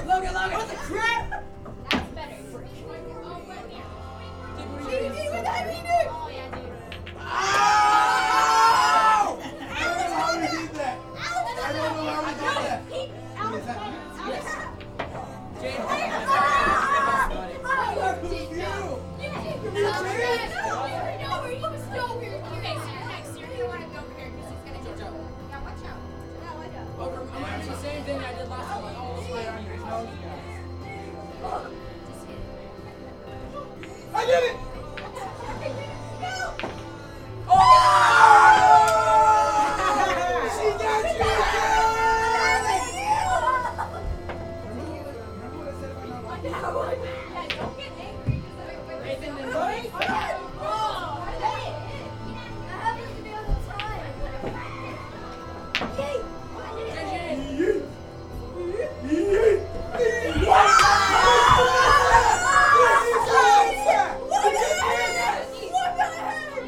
Logan, what the crap? That's better. Oh, yeah, dude. Ow! I don't know how we did that. I don't know how we did that. Is that yes. Jane. Same thing I did last time. Like, oh, let's lay on your nose. I did it! Oh! She got you! Remember what I said about not Don't get angry.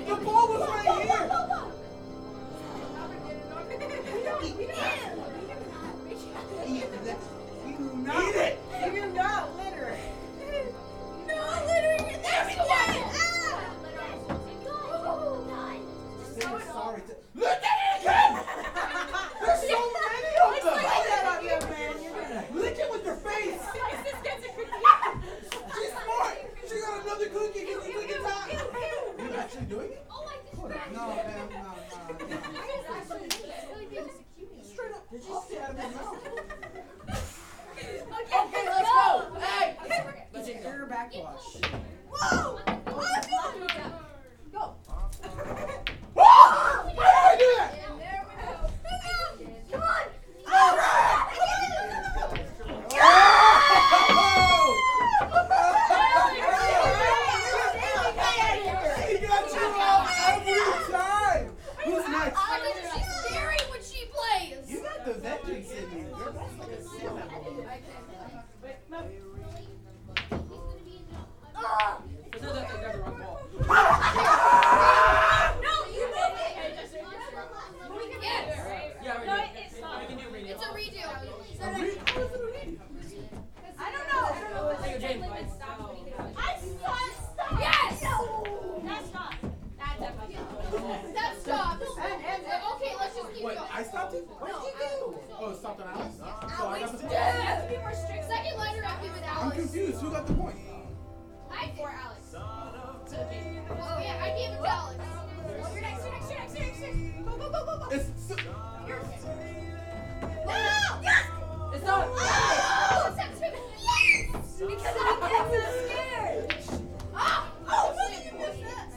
the ball was right here! Eat it! You're not littering. Say sorry to... Look at it again! There's so many of them! Lick it with your face! She's smart! She got another cookie! Can you lick it time? You actually doing it? No, man, no. Straight up. Did you see out of my mouth? Okay, let's go. Hey! Let's get your backwash. Whoa! Go. Whoa! Why did I do that? And there we go. Come on! All right! She got you out every time! Who's next? She's scary when she plays. You got the vengeance in you. You're like a sin. No, you move it. Yes. It's a redo. I don't know. Yes. That stopped. That stopped. Okay, let's just keep Wait, going. I stopped it? What did you do? Oh, it stopped on Alex? So I got the point. Second letter, I'll give it I'm Alex. confused. Who got the point? I for Alex. Oh yeah, I gave it to Alex. You're next. Go. It's... No! Yes! It's not. Oh! Yes! Because I get so scared. Oh, look at you missed that.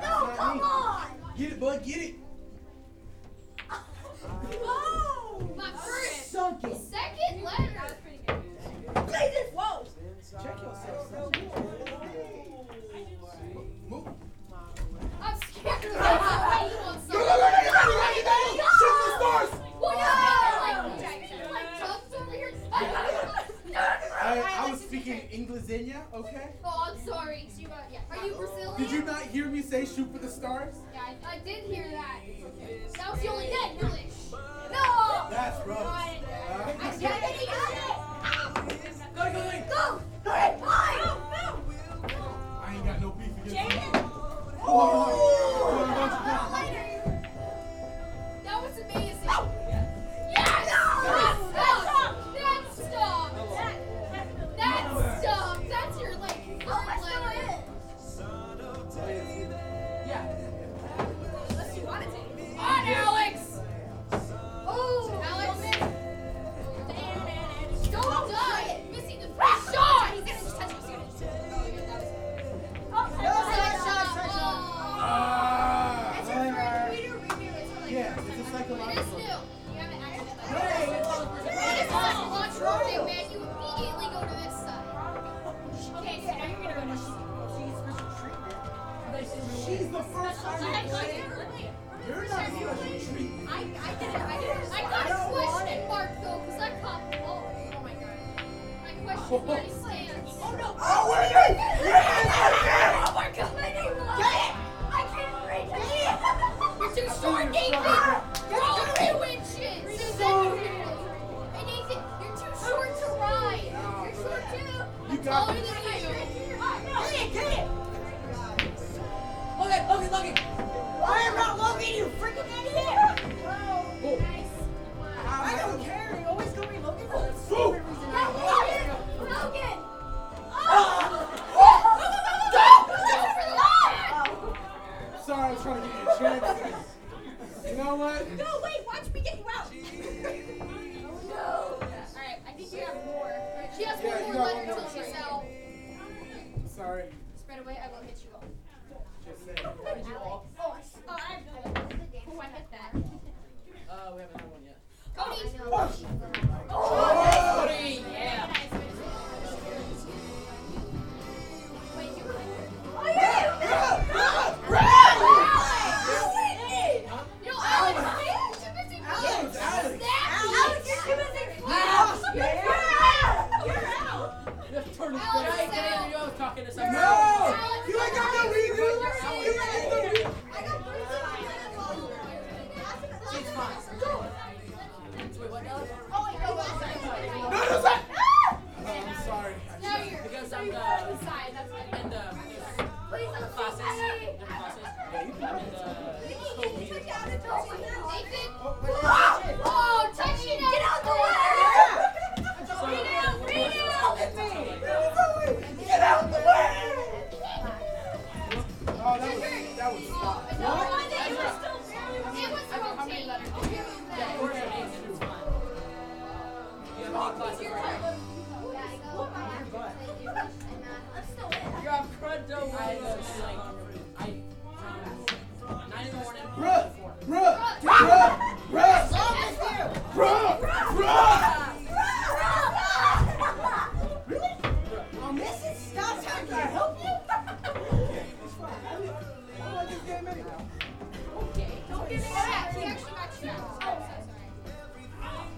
No, come on! Get it, bud. Get it. Oh! My first, Sunk it. second letter. Jesus, whoa. Check yourself. Move. I'm scared. Go. Shoot the stars. What is like tongues over here? I was speaking Englishnya, okay? Oh, I'm sorry. Are you Brazilian? Did you not hear me say shoot for the stars? Yeah, I did hear that. That was the only English. No! That's rough. I got it. Go. Go ahead, fly! No! I ain't got no beef against you. Oh! That was amazing. Yes! Stop! That's your like third letter. Yeah. Unless you want to take it. On, Alex! Oh, Alex! Don't die! Missing the first shot! He's gonna just touch me. Yeah, it's a It is psychological. new. You haven't actually It is such a logical thing, man. You immediately go to this side. Okay, so now you're gonna go to She's the first time you played. You're not a special treat. I got a question mark though, because I caught the ball. Oh my god. My question mark stands. Oh no! Oh, wait! Oh my god! I can't You got taller it. than you. Get it! Logan! I am not Logan, you freaking idiot! I don't care. You always call me Logan for the stupid reason. Logan! Sorry, I was trying to give you a chance. You know what? No, wait, watch me get you out. Alright, I think you have more. She has Yeah, one you more got letter one until more. she's out. Sorry. Spread away, I will hit you all. Just saying. Hit you all. Oh, I have no one. Oh, I hit that. We haven't had one yet. Cody! Cody! Yeah! Wait, you Yo, Alex! You're missing Alex, Alex. Alex, you're missing You're out! You have to turn this Alex, way. out. I was talking to someone. No! You ain't got no redo! You ain't got no redo! I got 3 seconds. She's fine. Wait, what now? Oh, wait, no, wait. No, no, sorry! I'm sorry. No, you're Because I'm inside. That's fine. in the Please don't classes. say In the classes. I'm in the Nathan! Oh, touching it! Get out the way! Get out the way! Oh, that was fun. It was rotating. Yeah, of course it is. It's fine. You have any classes right now? You have crud, don't worry. I 9 in the morning. Bruh! 4. Bruh! Really? Mrs. Stop trying to help you. It's fine. I like this game anyway. Don't give me that. He actually got you out. Oh, so sorry.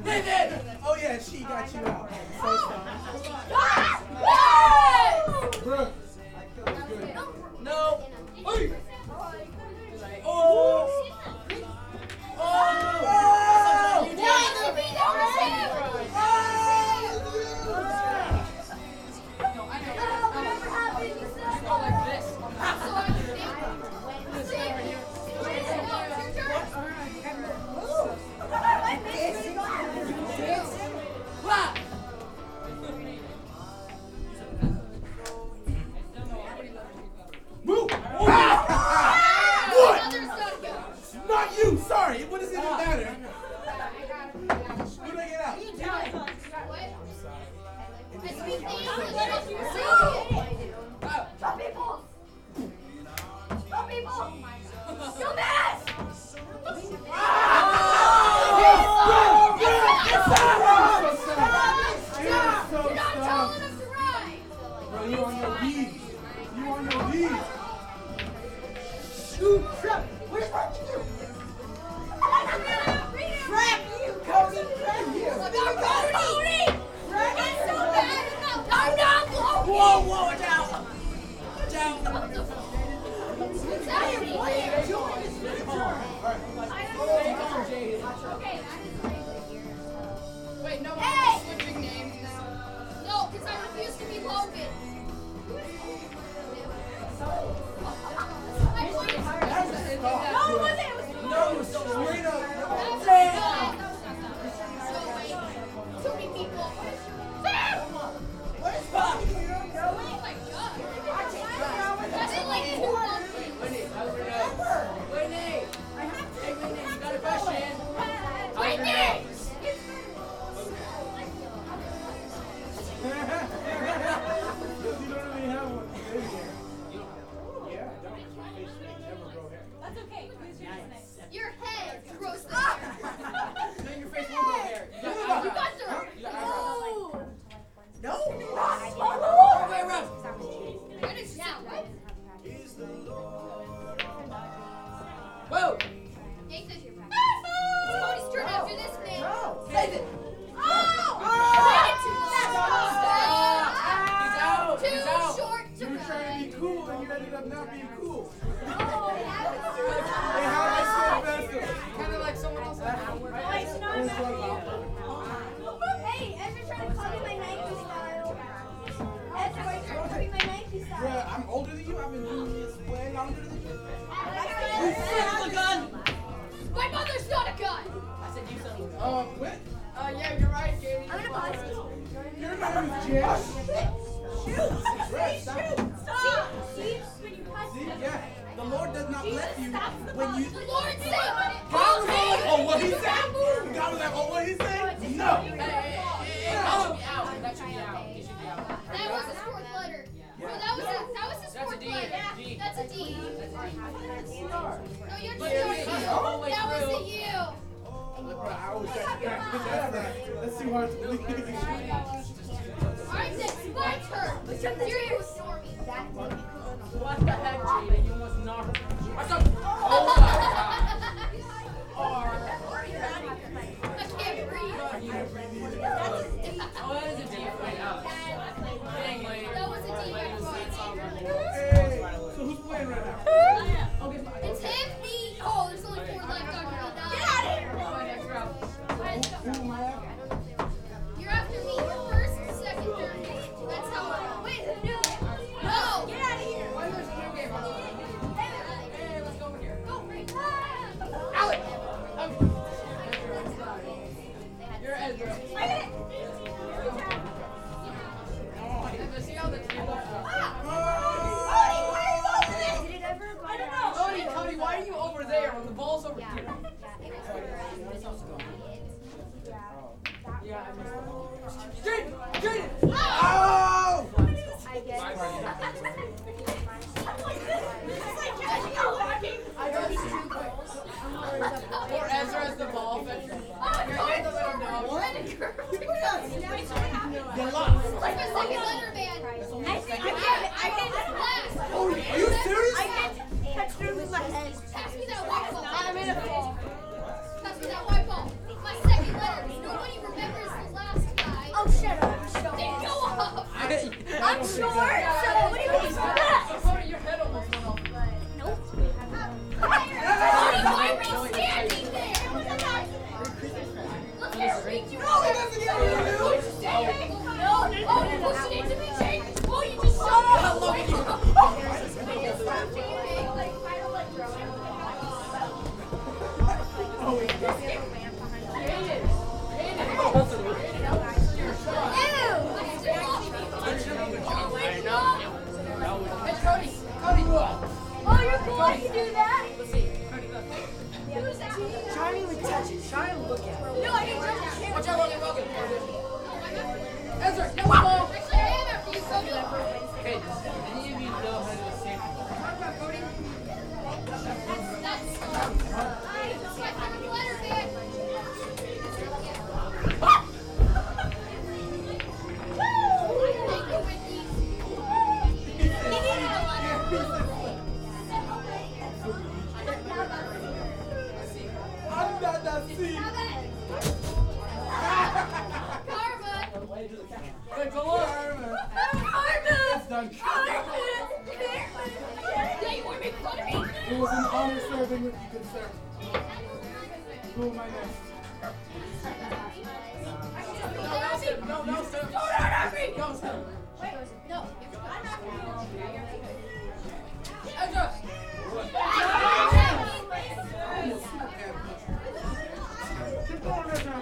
David! Oh yeah, she got you out. So sorry. Bruh. That was good. No! Hey! Oh! Oh! Oh! You did. No, I know. You go like this. Wow! Move! Ah! What? Others gotta go. Not you! Sorry, what does it even matter? Who did I get out? What? I speak the English. Let us see it. Stop people! Stop people! Dumbass! You're not tall enough to ride! Bro, you on your knees. You on your knees. Shoot, crap. What is wrong with you? Crap you, Cody. Crap you. Cody! It's so bad about I'm not Logan! Whoa, whoa, watch out! Watch out! Exactly. Stay calm, Jade. Okay, that is crazy. Wait, no, Hey! I'm switching names now. No, because I refuse to be Logan. I pointed. That was stop. No, it wasn't. It was No, straight up. So wait, too many people. What is wrong with you? Oh my god. That's in like 2 months. Whitney, how's your nose? Whitney! Hey, Whitney, you got a question? Whitney! You don't really have one. Yeah, I don't. My face never grow hair. That's okay. Your head grows the hair. No, your face won't grow hair. You got You eyebrows. got the. You got eyebrows. Oh. No. Other way around. That is now, right? Whoa! Nathan. It's Cody's turn after this, man. No. Nathan! Oh! He's out! Too He's out! short to You were trying to run. be cool and you ended up not being cool. Oh, it happens. Hey, how do I say best? Kind of like someone else. Hey, Ezra trying to copy my Nike style. Ezra, Bruh, I'm older than you. I've been doing this way longer than you. You son of a gun! My mother's not a gun. I said you son of a gun. What? Yeah, you're right, Katie. I'm gonna pause. Your name is Jess? Bruh, stop. See? When you punch See, yeah. The Lord does not let you when you. the Lord said, God was like, oh, what he said? God was like, oh, what he said? No. Hey, that should be out. That should be out. It should be out. that was his fourth letter. No, that was his That's a fourth D. letter. D. That's a D. No, you're But just it's all the way that was through. a U. Bruh, I was that's too hard to believe. Alright, then, it's my turn. You're ignore me. What the heck, Jaden? You must not. I said, oh my god. I can't breathe. Oh, that is a D point out. Dang, lady. That was a D. Lady was saying something. Hey, so who's playing right now? It's him, me. Oh, there's only 4 left. I'm gonna die. Get out of here. Next round. Who am I after? You're after me. You're first, second, third. That's how I wait. No. Get out of here. Why is there a new game on? Hey, let's go over here. Go, Frank. Alex! You're Ezra. See how the table Cody, why are you over there when the ball's over here? Yeah, I missed the ball. Jaden! Oh! I got this too quick. Poor Ezra has the ball fetcher. You're in the little dog. You lost. Like a second letter, man. I can't last. Oh, are you serious? Pass me that white ball. I'm in a ball. Pass me that white ball. My second letter. Nobody remembers the last guy. Oh, shut up. Didn't go up. I'm short, so what do you mean? Cody, your head almost went off. Nope. Cody, why are you standing there? Look here, Reed. You know it doesn't get you. No, you pushed it into me, Jake. Oh, you just shot me. Oh, wait. Hey, Cody! Oh, you're cool. I can do that. Let's see. Cody, look. Try to even touch it. Try to look at it. No, I didn't touch it. Watch out, Logan. Ezra, no ball! Actually, I am after you, so do it. Hey, does any of you know how to do a safe ball? That's my favorite letter, man. Thank you, Whitney. I'm not that scene. Karma. Hey, go on! It's done. Yeah, you want to make fun of me? It was an honor serving with you, good sir. Who am I next? No, stop. Don't hurt me! Go, stop. No. Ezra! Keep going, Ezra.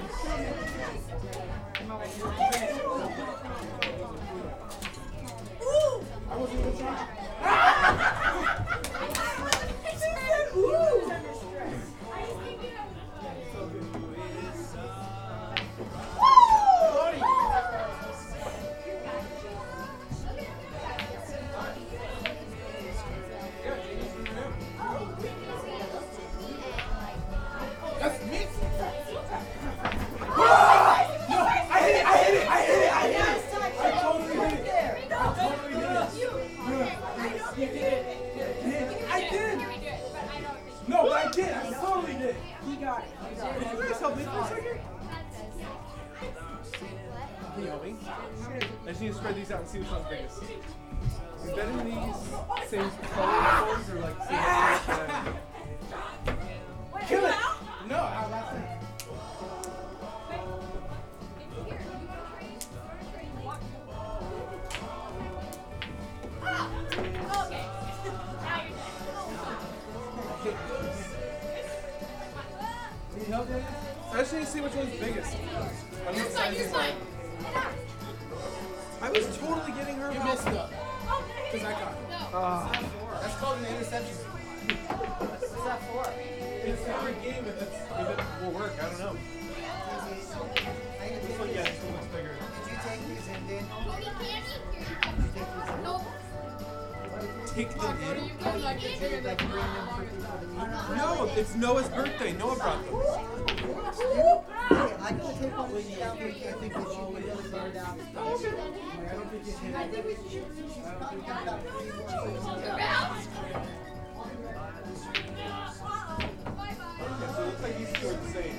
I wasn't even trying. That's me. No, I hit it. I totally hit it. I did. No, but I did. I totally did. He got it. Can you guys help me for a second? Can you help me? I just need to spread these out and see which one's biggest. Is better than these same color ones or like same Kill it. No, I lost it. just need to see which one's biggest. I don't know what size You're is fine. that. I was totally getting her. You missed up. Because I caught it. That's called an interception. What's that for? It's a great game if it will work. I don't know. This one, yeah, this one looks bigger. Did you take these in, Daniel? Cody candy? Nope. Take them in? Like bring them for people to eat? No, it's Noah's birthday. Noah brought them. Hey, I gotta take one with me. I think they should be really burned out. I don't think you should. I think we should. I don't think I got 3 more. You're out. Okay, so it looks like these two are the same.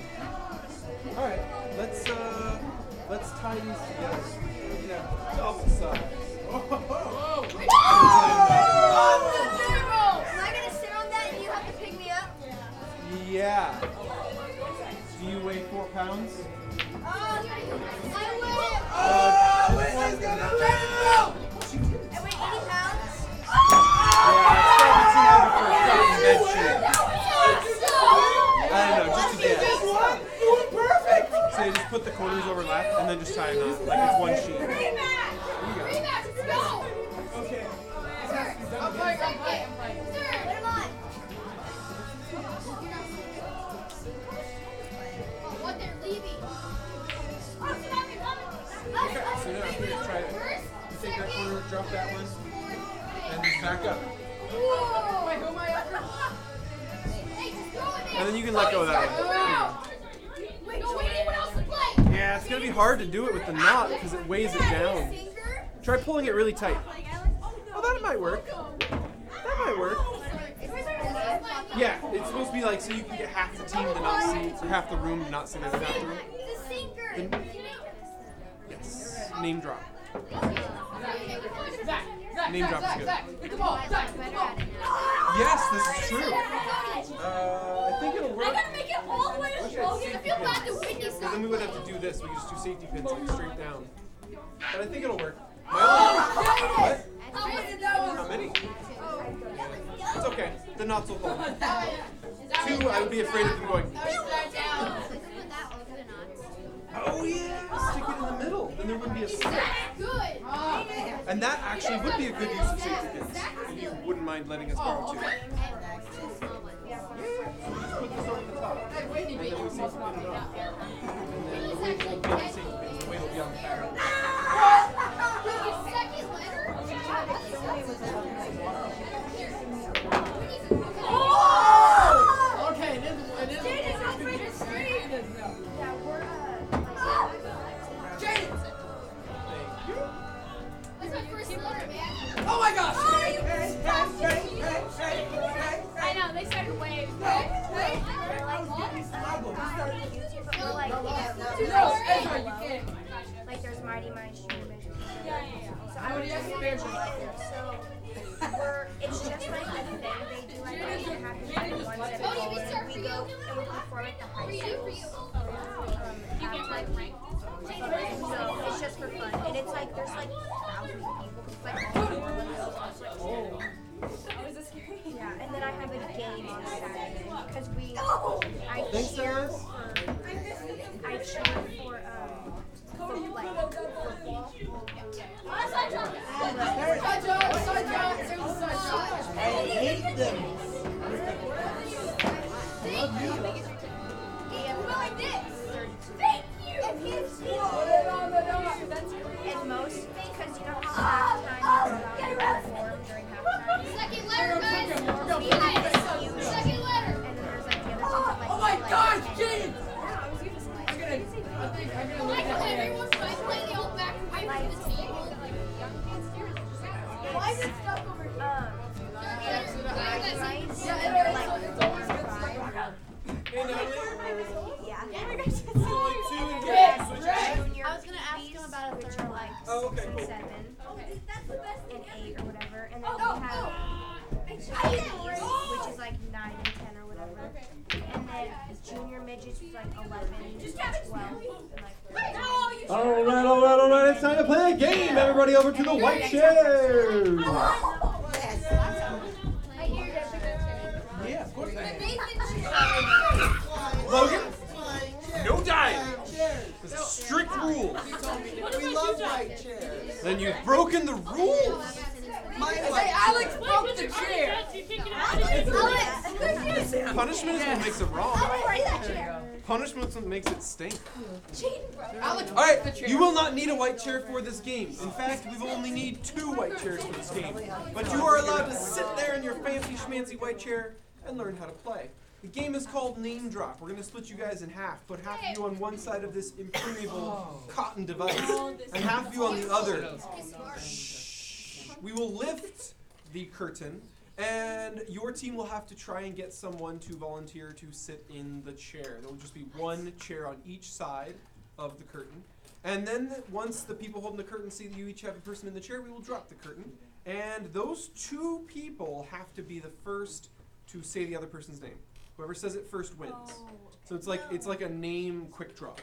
All right, let's tie these together. Yeah, double size. Am I gonna sit on that and you have to pick me up? Yeah. Do you weigh 4 pounds? I Whitney's gonna let it go! weigh 80 pounds. Yeah, it's probably too heavy for a fucking bed sheet. I don't know, just a guess. You were perfect! So you just put the corners overlap and then just tie a knot like it's one sheet. Rematch, let's go. Okay. I'm playing. Third, put him on. What, they're leaving. Okay, so now here, try it. You take that corner, drop that one, and just back up. Whoa. Wait, who am I after? Hey, just throw it in. And then you can let go of that one. Wait, no, we need anyone else to play. Yeah, it's gonna be hard to do it with the knot because it weighs it down. Try pulling it really tight. Oh, that might work. That might work. Yeah, it's supposed to be like so you can get half the team to not see, or half the room to not see the other half the room. The sinker. Yes. Name drop. Zach, Name drop is good. pick the ball. Zach, pick the ball. Yes, this is true. I think it'll I work. gotta make it all the way to Logan. I feel bad to Whitney. Because then we would have to do this. We just do safety pins like straight down. But I think it'll work. What? How many? It's okay. The knots will hold. 2, I would be afraid of them going. Oh yeah, stick it in the middle. Then there wouldn't be a slip. Good. And that actually would be a good use of safety pins. If you wouldn't mind letting us borrow 2. Just put this over the top. And then we safety pin it off. And then the weight won't be on the safety pins. The weight will be on the barrel. Second letter? Okay, it is. That's my first letter, man. Oh my gosh! I know, they started waves. No, Ezra, you can't. Like there's Mighty Mice, Junior Mission. Yeah. So I would just so it's just like a thing they do. I think it happens like once every Oh, you year. start We for go you? and we perform at the high For you, school. for you. You get like rank. So it's just for fun, and it's like there's like thousands of people. It's like all over. Oh, is this scary? Yeah, and then I have a game on Saturday because I Thanks, cheer guys. for like football. I hate them. And most because you know how halftime you perform during halftime. Second letter, guys. Second letter. And then there's like the other teams that like. Oh my gosh, Jaden! Everyone's playing the old back. I play the team. Why is it stuck over here? Rights, and they're like 4 or 5. Hey, Natalie. Yeah. I was gonna ask him about a which third are like Oh, okay, 6 and cool. 7 That's the best. and 8 or whatever, and then we have which is like 9 and 10 or whatever, and then junior midgets is like 11 and 12 and like 13. All right. It's time to play a game. Everybody over to the white chairs. Yeah, of course I am. Logan, no rules. We love white chairs. Then you've broken the rules. My Hey, white Alex broke the chair. Punishment is what makes it wrong. Punishment is what makes it stink. Alex All broke right, the chair. you will not need a white chair for this game. In fact, we will only need 2 white chairs for this game. But you are allowed to sit there in your fancy schmancy white chair and learn how to play. The game is called Name Drop. We're going to split you guys in half. Put half of you on one side of this impermeable cotton device and half of you on the other. We will lift the curtain, and your team will have to try and get someone to volunteer to sit in the chair. There will just be 1 chair on each side of the curtain. And then once the people holding the curtain see that you each have a person in the chair, we will drop the curtain. And those 2 people have to be the first to say the other person's name. Whoever says it first wins. So it's like a name quick draw.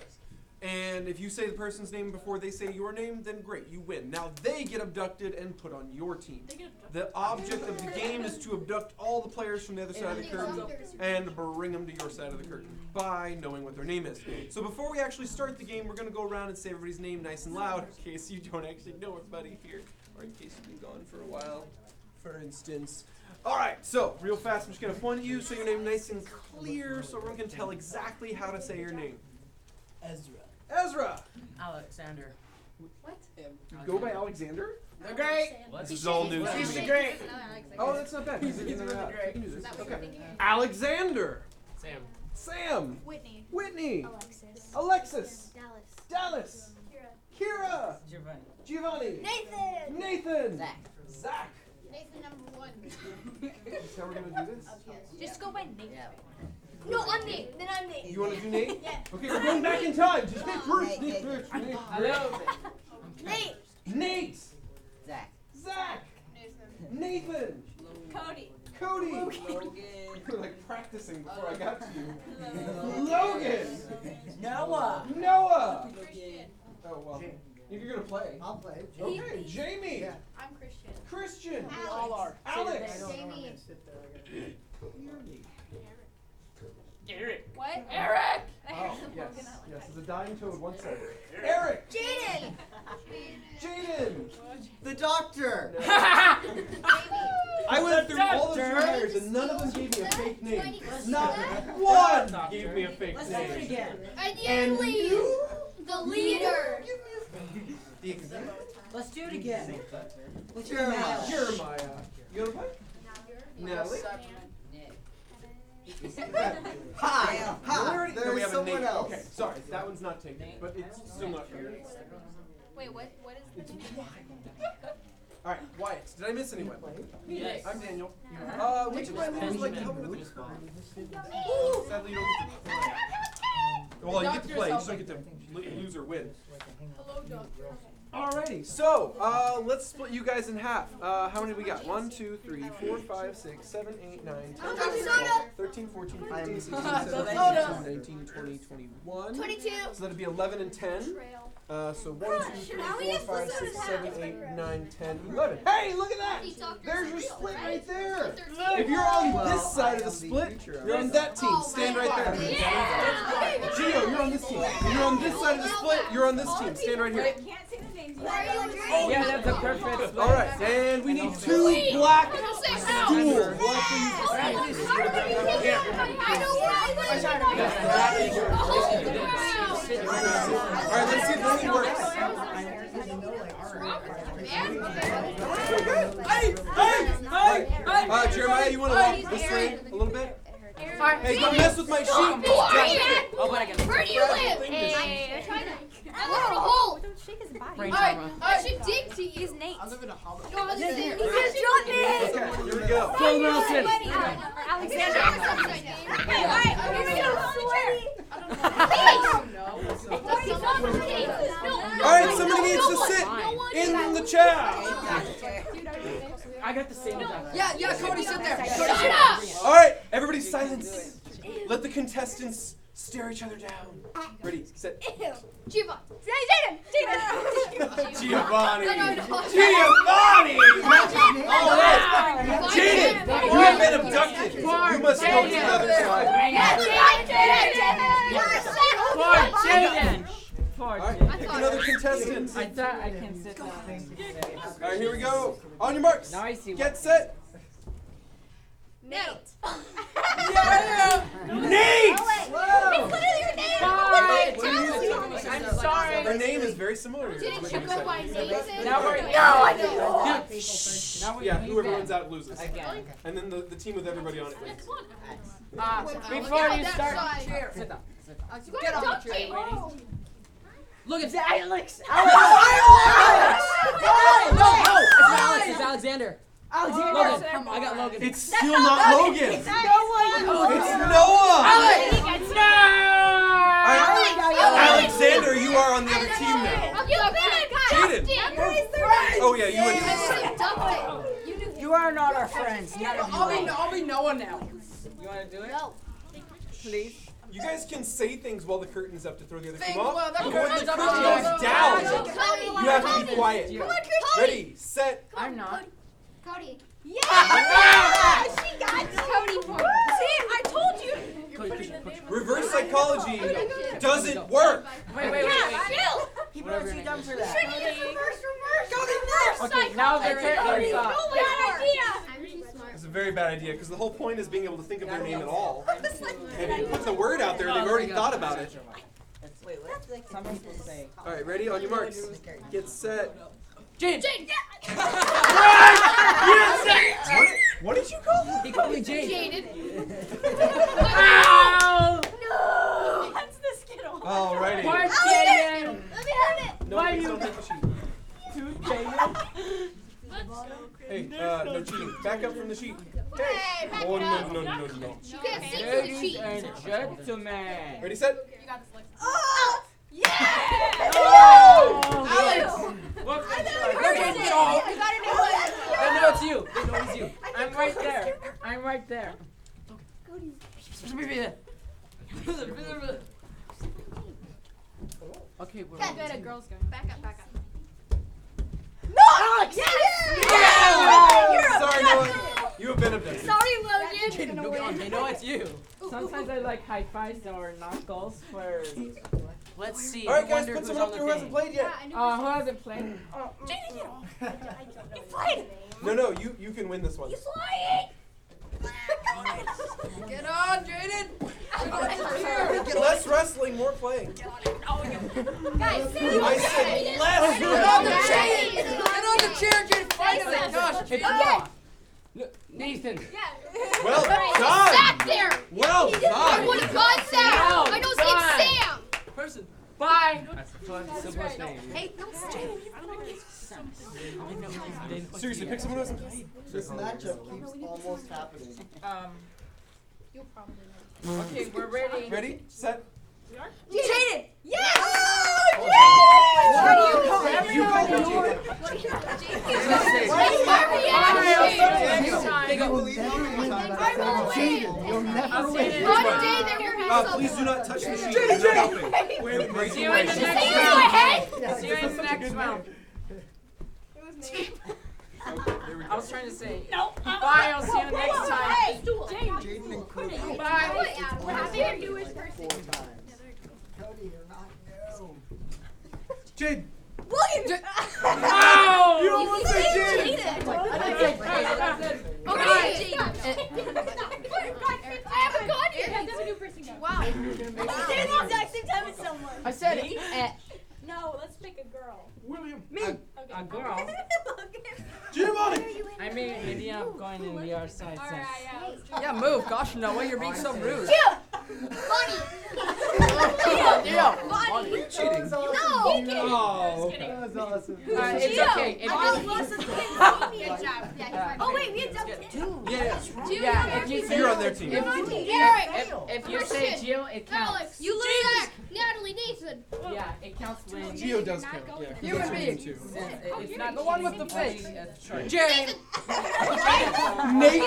And if you say the person's name before they say your name, then great, you win. Now they get abducted and put on your team. The object of the game is to abduct all the players from the other side of the curtain and bring them to your side of the curtain by knowing what their name is. So before we actually start the game, we're going to go around and say everybody's name nice and loud in case you don't actually know everybody here, or in case you've been gone for a while, for instance. All right, so real fast, I'm just going to point at you, say your name nice and clear so everyone can tell exactly how to say your name. Ezra. Alexander. You go by Alexander? The Great. This is all news to He's the me. Great. Oh, that's not bad. You can do this. Okay. Alexander. Sam. Whitney. Dallas. Alexis. Dallas. Kira. Giovanni. Nathan. Zach. Nathan number 1. That's how we're gonna do this. Just go by name. No, I'm Nate. Then I'm Nate. You want to do Nate? Yeah. Okay, we're going back in time. Just Nate first. Nate first. Hello. Nate. Nate. Zach. Zach. Nathan. Cody. Cody. You were like practicing before I got to you. Logan. Noah. Christian. Oh well. If you're gonna play. I'll play. Okay, Jamie. Yeah. I'm Christian. Christian. Alex. All are. Alex. Jamie. Eric. What? Eric. Oh, yes. Yes, it's a dying toad. 1 second. Eric. Jaden. Jaden. The doctor. I went through all of your years and none of them gave me a fake name. Not one gave me a fake name. And you, the leader. The example. Let's do it again. What's your Jeremiah. You gonna play? Natalie. Hi. No, we There's have a someone Nate. else. Okay, sorry, that one's not taken, but it's still not for you. Wait, what is the name? All right, Wyatt. Did I miss anyone? Yes. I'm Daniel. Which of my leaders would like to help me with the curtain? Sadly, you don't get to play. Well, you get to play. You just don't get to lose or win. Hello, doctor. Alrighty, so let's split you guys in half. How many we got? 1, 2, 3, 4, 5, 6, 7, 8, 9, 10, 11, 12, 13, 14, 15, 16, 17, 18, 19, 20, 21. 22. So that'd be 11 and 10. So 1, 2, 3, 4, 5, 6, 7, 8, 9, 10, 11. Hey, look at that! There's your split right there. If you're on this side of the split, you're on that team. Stand right there. Yeah. Gio, you're on this team. If you're on this side of the split, you're on this team. Stand right here. Yeah, that's a perfect. All right, and we need 2 black stools. All right, let's see if this works. Hey! Jeremiah, you want to walk this way a little bit? Hey, don't mess with my sheep. Where do you live? Hey, I live in a hole. Don't shake his body. Brain trauma. I should dig to you. He's Nate. No, I was He just dropped me. Okay, here we go. Phil Wilson. Alexander. All right, somebody needs to sit in the chair. I got the same exact. Yeah, Cody, sit there. Shut up! All right, everybody silence. Let the contestants stare each other down. Ready, set. Giovanni. Giovanni. No. Giovanni! All right. Jaden, you have been abducted. You must go to the other side. For Jaden. For All right. Jaden. wins. I thought I can sit down. All right, here we go. On your marks. Now I see Get what- set. Nate. Nate! It's literally your name. Bye. Tell I'm sorry. Her name is very similar. to Didn't what you you go said. by Nathan? Now we're No, I didn't. Now we Yeah, whoever wins out loses. again. And then the team with everybody on it wins. Before you that start, side. sit down. Sit down. Get on the chair. Look at Alex! No, it's not Alex. It's Alexander. Logan, I got Logan. It's still not Logan. It's Noah. Alex! No! Alexander, you are on the other team now. Jaden. Oh yeah, you went. You are not our friends. I'll be Noah now. You want to do it? No. Please. You guys can say things while the curtain's up to throw the other team Think off. while the But when the curtain's curtain up, goes down, Cody, you have to be quiet. Yeah. Ready, set. I'm not. Cody. Yeah! She got Cody for See, I told you. Reverse psychology doesn't work. Wait. Chill. He puts you down for that. Reverse. Okay, now the curtain is up. Bad idea. I'm too smart. It's a very bad idea because the whole point is being able to think of their name at all. And if you put the word out there, they've already thought about it. Wait, what? Some people say. All right, ready? On your marks. Get set. Jane! What did you call him? He called me Jane. Jaden. Ow! No. That's the Skittle. Alrighty. Poor Jaden! Let me have it. No, Why please you- don't take the sheet. To Jaden. Hey, no cheating. Back up from the sheet. Hey, back Oh it up. no. You can't sing to the Ladies sheet. and gentlemen. Ready, set. Oh. Yeah. Oh! Alex. What? I got a new one. They know it's you. They know it's you. I'm right there. I'm right there. Okay, we're Okay. ready. Girls going. Back up. No. Alex. Yes. Sorry, Noah. You have been abducted. Sorry, Logan. Jaden, go get on. They know it's you. Sometimes I like high fives or knuckles for. Let's see. All right, I guys, wonder put who's someone on up the there who hasn't team. played yet. Who hasn't played? You played. No, you can win this one. He's lying. Get on, Jaden. Less wrestling, more playing. Guys, I said less Get on the wrestling. chair. Get on the chair, Jaden. Fight him. Gosh, It's Jaden. on. Nathan. Well Back done. there. Well I done. would have gone Sam. I know it's Sam. Person. Bye. That's the first name. Hey, no, Jaden. Seriously, pick someone who hasn't played. This matchup keeps almost happening. You'll probably know. Okay, we're ready. Ready, set. Jaden. Yes. You called me Jaden. I believe you when Jaden. You'll never win. One day there will be Please do not touch the sheet. You're not helping. We're breaking See you in the my next sheet. round. See you in the next round. Okay, there we I go. was trying to say. No. Bye. I'll see you next time. Jaden and Cody. Bye. We're having a newest person. 4 times. Cody, you're not no. Jade. William. No. You almost said Jade. Okay. I haven't gone yet. There's a new person going. Wow. They're the exact same time as someone. I said No, let's pick a girl. William. a girl. Giovanni. I mean, maybe I'm going in the other side. Alright, yeah, let's do Yeah, move. Gosh, Noah, you're being so rude. That Cheating. was awesome. Oh. That was awesome. It's okay. If Good job. Yeah, Oh wait, we had double two. Yeah. yeah, if you say You're on their team. if you say Jill, it counts. Alex, you lose. Natalie, Nathan. Yeah, it counts when Geo does count. Yeah. Human being. It's not The one with the face. face. Jaden. Nate.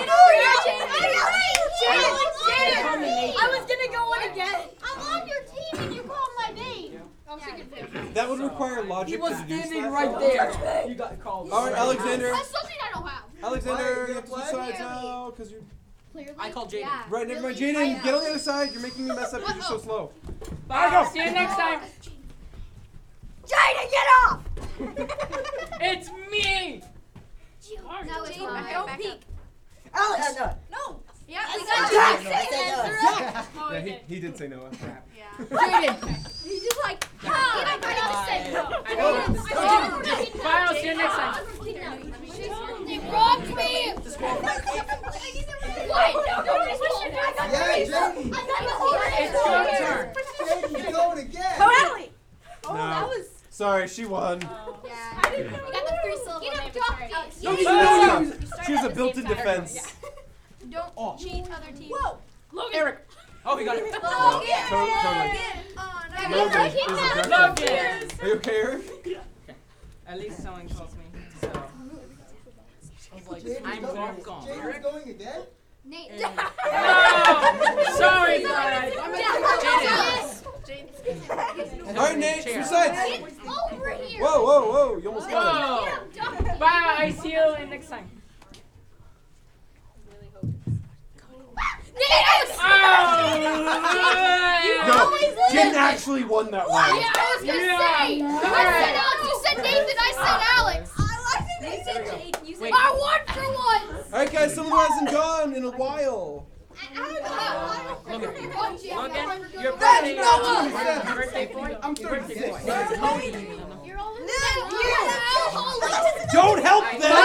I was gonna go on again. I'm on your team and you called my name. I'm so confused. That would require logic He was to deduce standing that. right there. You got called. All right, Alexander. That's something I don't have. Alexander, you Why, have to you decide gonna play? now because you're Clearly. I called Jaden. Yeah. right. Never mind, Really? Jaden. Get on the other side. You're making me mess up because you're so slow. Bye. I'll see you next time. All right, Alexander. What? Get on the other side. You're making me mess up because you're so slow. Oh. Bye. I'll see you next time. Jaden, get off! It's me! No, it's fine. Don't peek. Alex! No. Yeah, we Zach! got I said no. Zach! Yeah, he did say Noah. Jaden! He's just like, He might just say no. Bye, I'll see you next time. They robbed me! What? No, nobody's pushing me. Yeah, Jaden! It's your turn. Jaden, you're going again! Natalie. No. Sorry, she won. Yeah. You got the 3 syllable name. No, Sorry. she has a built-in defense. Don't cheat other teams. Whoa. Logan! Eric! Oh, he got it. Totally. Oh, Logan is objective. Logan! Are you okay, Eric? At least someone calls me. So. I was like, Jaden's I'm going- gone. Jaden's going again? Nate. No! Sorry, guys. All right, Nate, switch sides. Get over here. Whoa. You almost got Whoa! Bye, I see you next time. Nate! Oh! it. No, Jaden actually won that Yeah, round. I was gonna say. I said Alex. You said Nathan. I said Alex. You said Jaden. You said I won for once. All right, guys, someone who hasn't gone in a while. Logan, your That's birthday, not what he your said. birthday boy? I'm Your birthday 36. boy. You're all in Don't help them.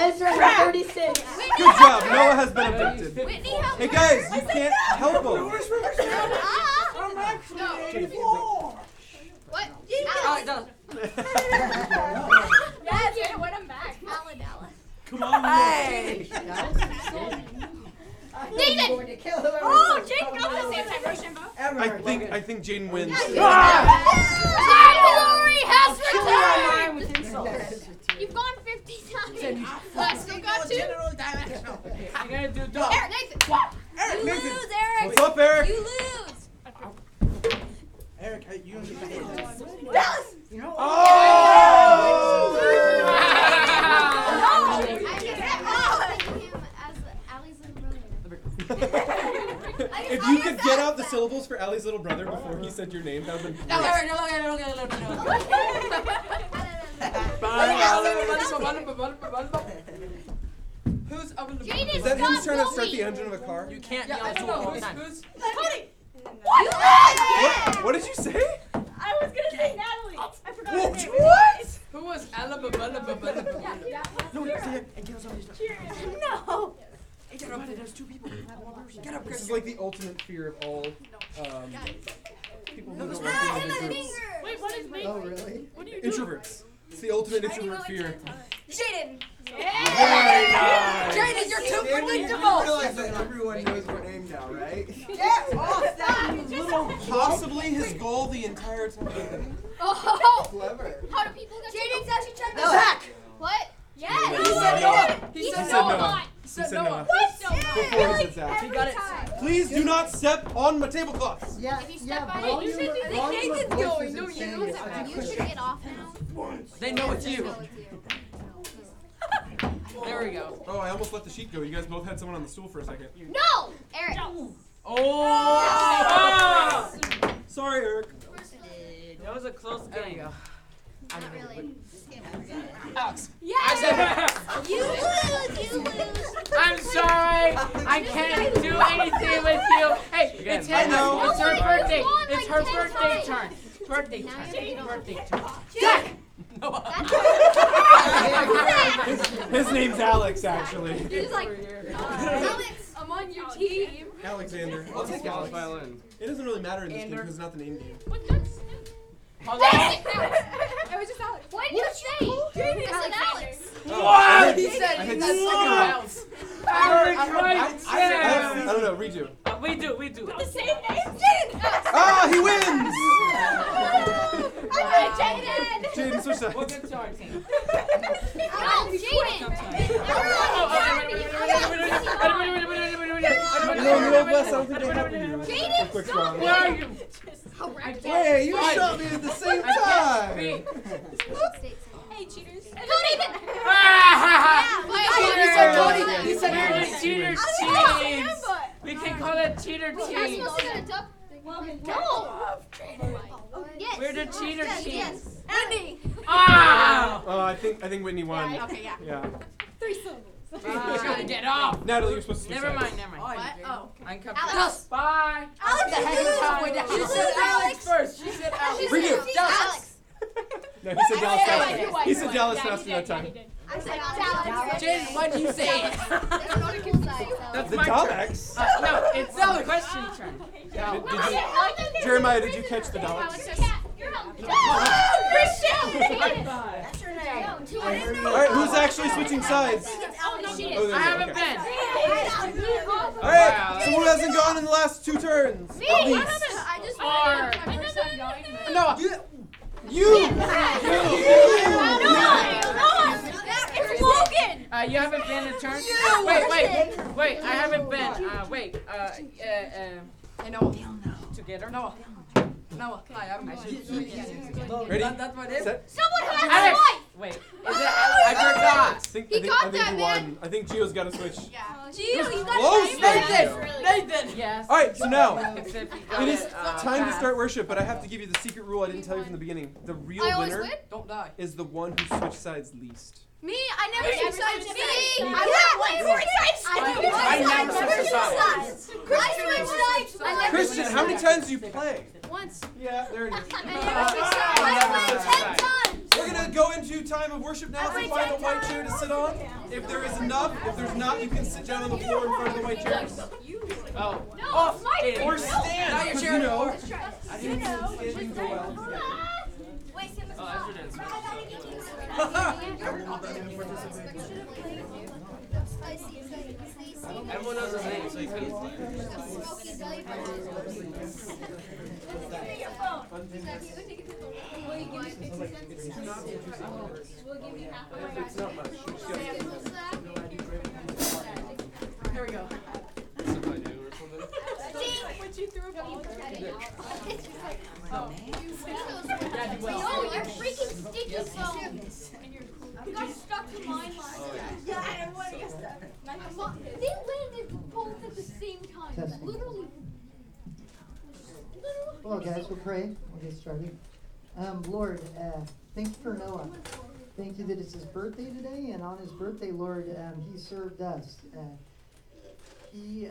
Ezra 36. Good job. Noah has been abducted. Whitney, help. Hey, guys, you can't help him. I'm actually 84! What? Oh, it does. Yes, I win him back. Alan. Come on, Hey. Nathan. Going to kill whoever Oh, wins. Jaden got the same time. Ever. I think Jaden wins. Glory has returned. You've gone 50 times. Let's go. Got 2. You gotta do dog. Eric, Nathan. You lose, Eric. What's up, Eric? You lose. Eric, you don't get that. Dallas. You know? Oh! I just him as Allie's little brother. If you could get out the syllables for Allie's little brother before he said your name, that would have been Who's up in the Jaden, Is that him stop trying to start the bullying. engine of a car? You can't be on the tool all the time. Cody. What did you say? I was gonna say Natalie. I forgot her name. What? Who was Alabama? No. This is like the ultimate fear of all people who don't like being in groups. Wait, what is me? Oh, really? What are you doing? Introverts. It's the ultimate introvert fear. Jaden. Very nice. Jaden, you're too You predictable. realize that everyone knows your name now, right? Possibly his goal the entire time. Oh, Clever. how do people get Jaden's actually trying to Zach! What? Yes. He said Noah. He He said said Noah. Noah. He said Noah. Noah. Before he said Zach. He got it. Please do not step on my tablecloths. Yeah, If you step on it, volume, you should- I think volume Nathan's of voice going, is don't you? insane. It's You actually should get off now. They know it's you. Know it's you. There we go. Oh, I almost let the sheet go. You guys both had someone on the stool for a second. No! Eric. Oh! Sorry, Eric. That was a close game. Not really. Alex. Yes. You lose. I'm sorry. I can't do anything with you. Hey, it's I his. know. It's her birthday. won It's like her 10 birthday times. turn. Birthday Now turn. you don't. Birthday turn. Jack. His name's Alex, actually. He's like, Alex. I'm on your team. Alexander. I'll take Alex. It doesn't really matter in this game because it's not the name game. Hello? It was just Alex. What did you say? I said Alex. What? He said I had that's second round. I don't know. Redo. We do. The same name? Jaden. Ah, he wins! Okay, Jaden. Jaden, switch sides. We'll get to our team. No, Jaden. You know, in the Old West, I don't think they have to do Jaden, a quick stop. draw. Where are you? Hey, you shot me at the same time! Speak. Hey, cheaters. Go, Nathan. He said Cody. Cheater I team. but We can call it cheater You're team. supposed to get a duck. Yes. We're the cheater team. Yes. Andy. Ah! Oh, I think Whitney won. Okay, yeah. Yeah. 3 syllables. Bye. Get off. Natalie, you're supposed to Never switch mind. sides. Never mind. What? Oh. Uncomfortable. Alex. Bye. Alex, The heck you is did halfway it. down. You She said said Alex Alex. first. She said Alex. Bring it. Alex. No, he said Dallas faster. He He said Dallas faster that time. I said Alex. Jen, what do you say? That's The my turn. Daleks? No, it's the question turn. Did you, Jeremiah, did you catch the Daleks? That's your name. All right, who's actually switching sides? Oh, she Oh, there you I go, haven't okay. been. All right, so who hasn't gone in the last 2 turns? Me. At least. I just R. my first time going. No. You! It's Logan. You haven't been in turn? Wait, I haven't been. Together? No. Ready? That's what it is. Set. Someone has Alex! a wife. Wait, is it? I forgot. I think He got you that, won. man. I think Gio's got to switch. Gio, you got Close, a though. Nathan! Yes. All right, so now Except you got it is time to fast. start worship, but I have to give you the secret rule I didn't tell you from the beginning. The real I always winner win? Don't die. is the one who switched sides least. Me, I never switched sides. Me, I never switched sides. I switched sides. I never Christian, switched how many sides. times do you play? Once. Yeah, there it is. I never switched sides. I played 10 times. We're gonna go into time of worship now. So find a white chair to sit on. If there is enough, if there's not, you can sit down on the floor in front of the white chairs. Oh. No, it's my Or Or stand. Now you're Because cheering you know, turn. it didn't go well. Wait, Sam, it's that's what it is. Everyone knows his name, so he couldn't. It's not much. You just gotta- Here we go. No, you're freaking sticky phone. You got stuck to mine last time. Yeah, I don't want to get stuck. They landed both at the same time. Testing. Literally. Well, guys, we'll pray. We'll get started. Lord, thank you for Noah. Thank you that it's his birthday today, and on his birthday, Lord, he served us. He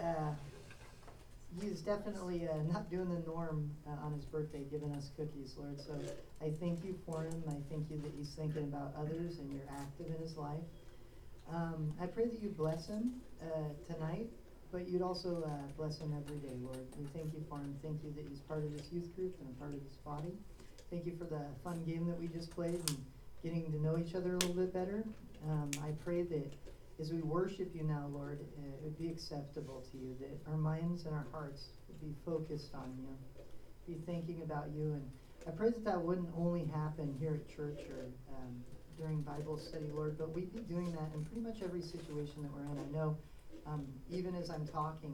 is definitely not doing the norm on his birthday, giving us cookies, Lord. So I thank you for him. I thank you that he's thinking about others and you're active in his life. I pray that you bless him tonight, but you'd also bless him every day, Lord. We thank you for him. Thank you that he's part of this youth group and a part of this body. Thank you for the fun game that we just played and getting to know each other a little bit better. I pray that as we worship you now, Lord, it would be acceptable to you, that our minds and our hearts would be focused on you, be thinking about you. And I pray that that wouldn't only happen here at church or during Bible study, Lord, but we'd be doing that in pretty much every situation that we're in. I know even as I'm talking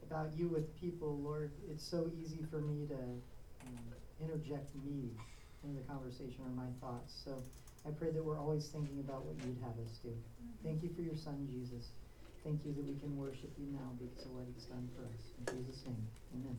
about you with people, Lord, it's so easy for me to interject me into the conversation or my thoughts. So I pray that we're always thinking about what you'd have us do. Thank you for your son, Jesus. Thank you that we can worship you now because of what he's done for us. In Jesus' name, amen.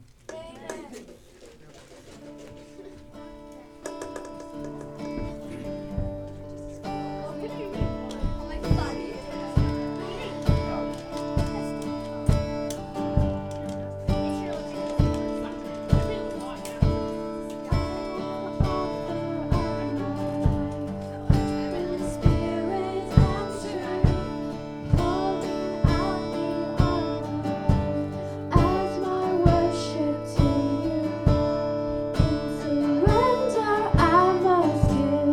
As my worship to you, in surrender I must give.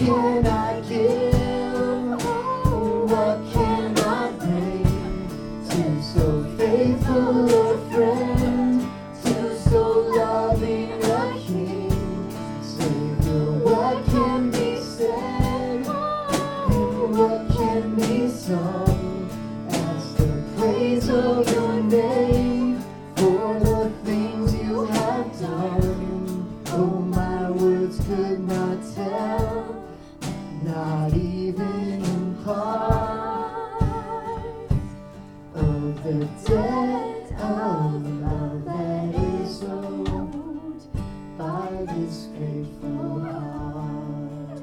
can I give? What can I bring to so faithful a friend, to so loving a King? Savior, what can be said, and what can be sung as the praise of your name for the things you have done? Oh, my words could not tell, not even in part, of the debt of love that is owed by this grateful heart.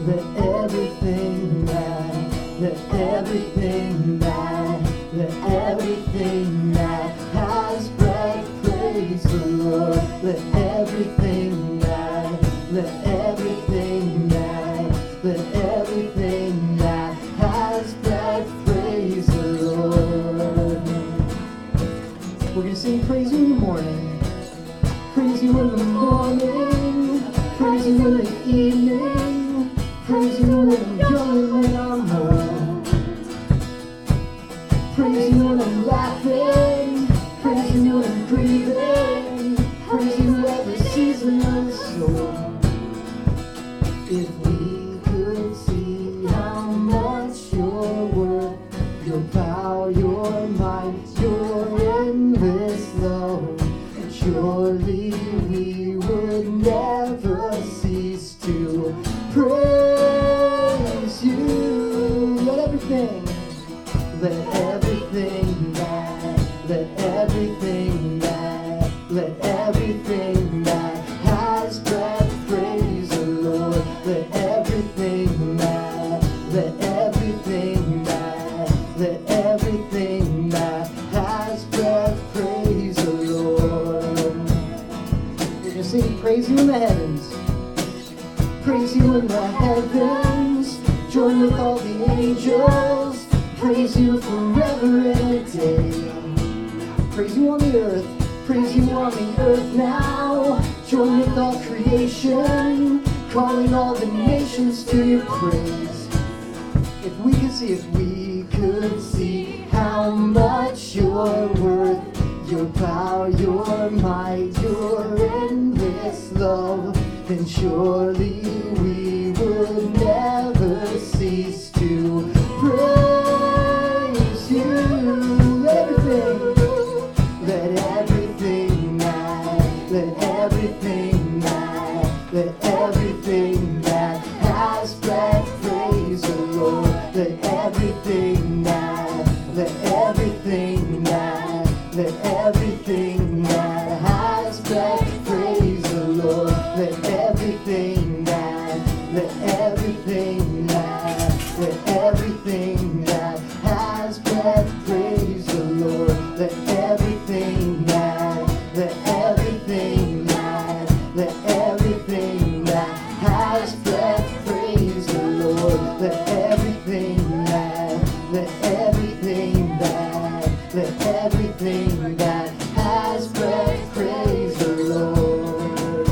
Let everything that has breath praise the Lord. Let everything that has breath praise the Lord. We're gonna sing praise you in the morning, praise you in the morning, praise you in the evening, praise you when I'm young and when I'm old. Praise you when I'm laughing, praise you when I'm grieving, praise you every season of the soul. If we could see how much you're worth, your power, your might, your endless love, surely we would never cease to praise you. Let everything that has breath praise the Lord. Let everything that has breath praise the Lord. We're gonna sing praise you in the heavens. Praise you in the heavens, join with all the angels, praise you forever and a day. Praise you on the earth, praise you on the earth now, join with all creation, calling all the nations to your praise. If we could see how much you're worth, your power, your might, your endless love, then surely we would never cease to praise you. Let everything that has breath praise the Lord. Let everything that has breath praise the Lord. Let everything that has breath praise the Lord. Let everything that has breath praise the Lord. Let everything that has breath praise the Lord.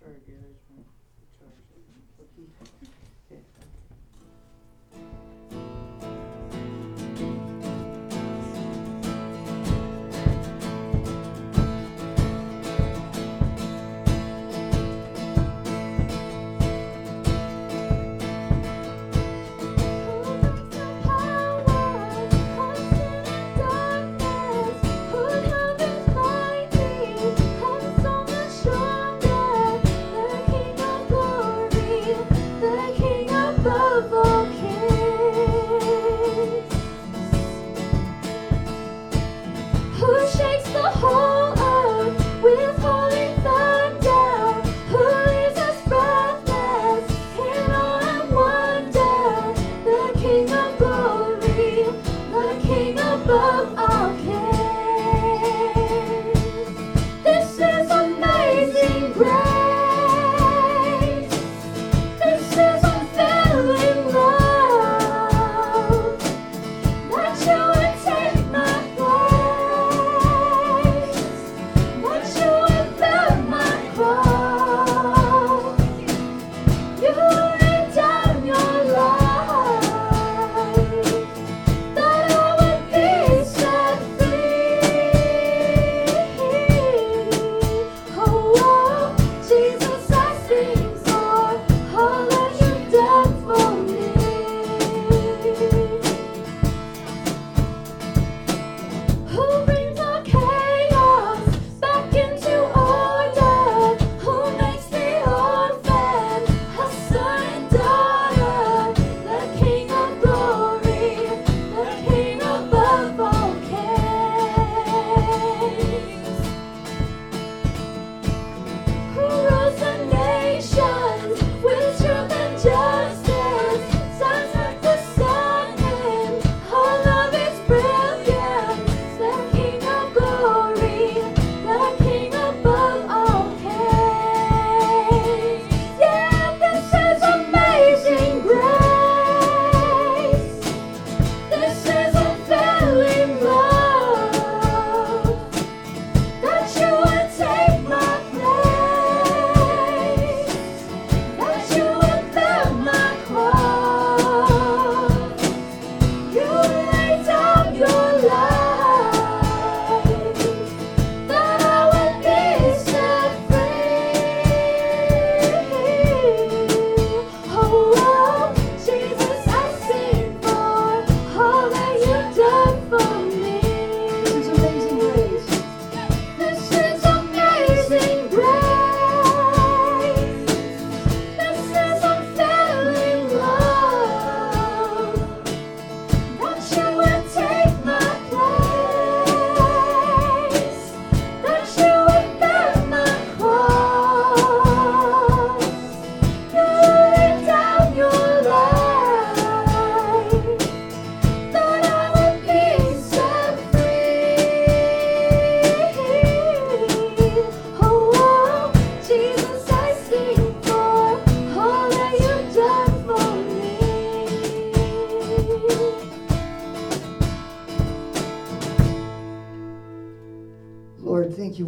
Sorry guys,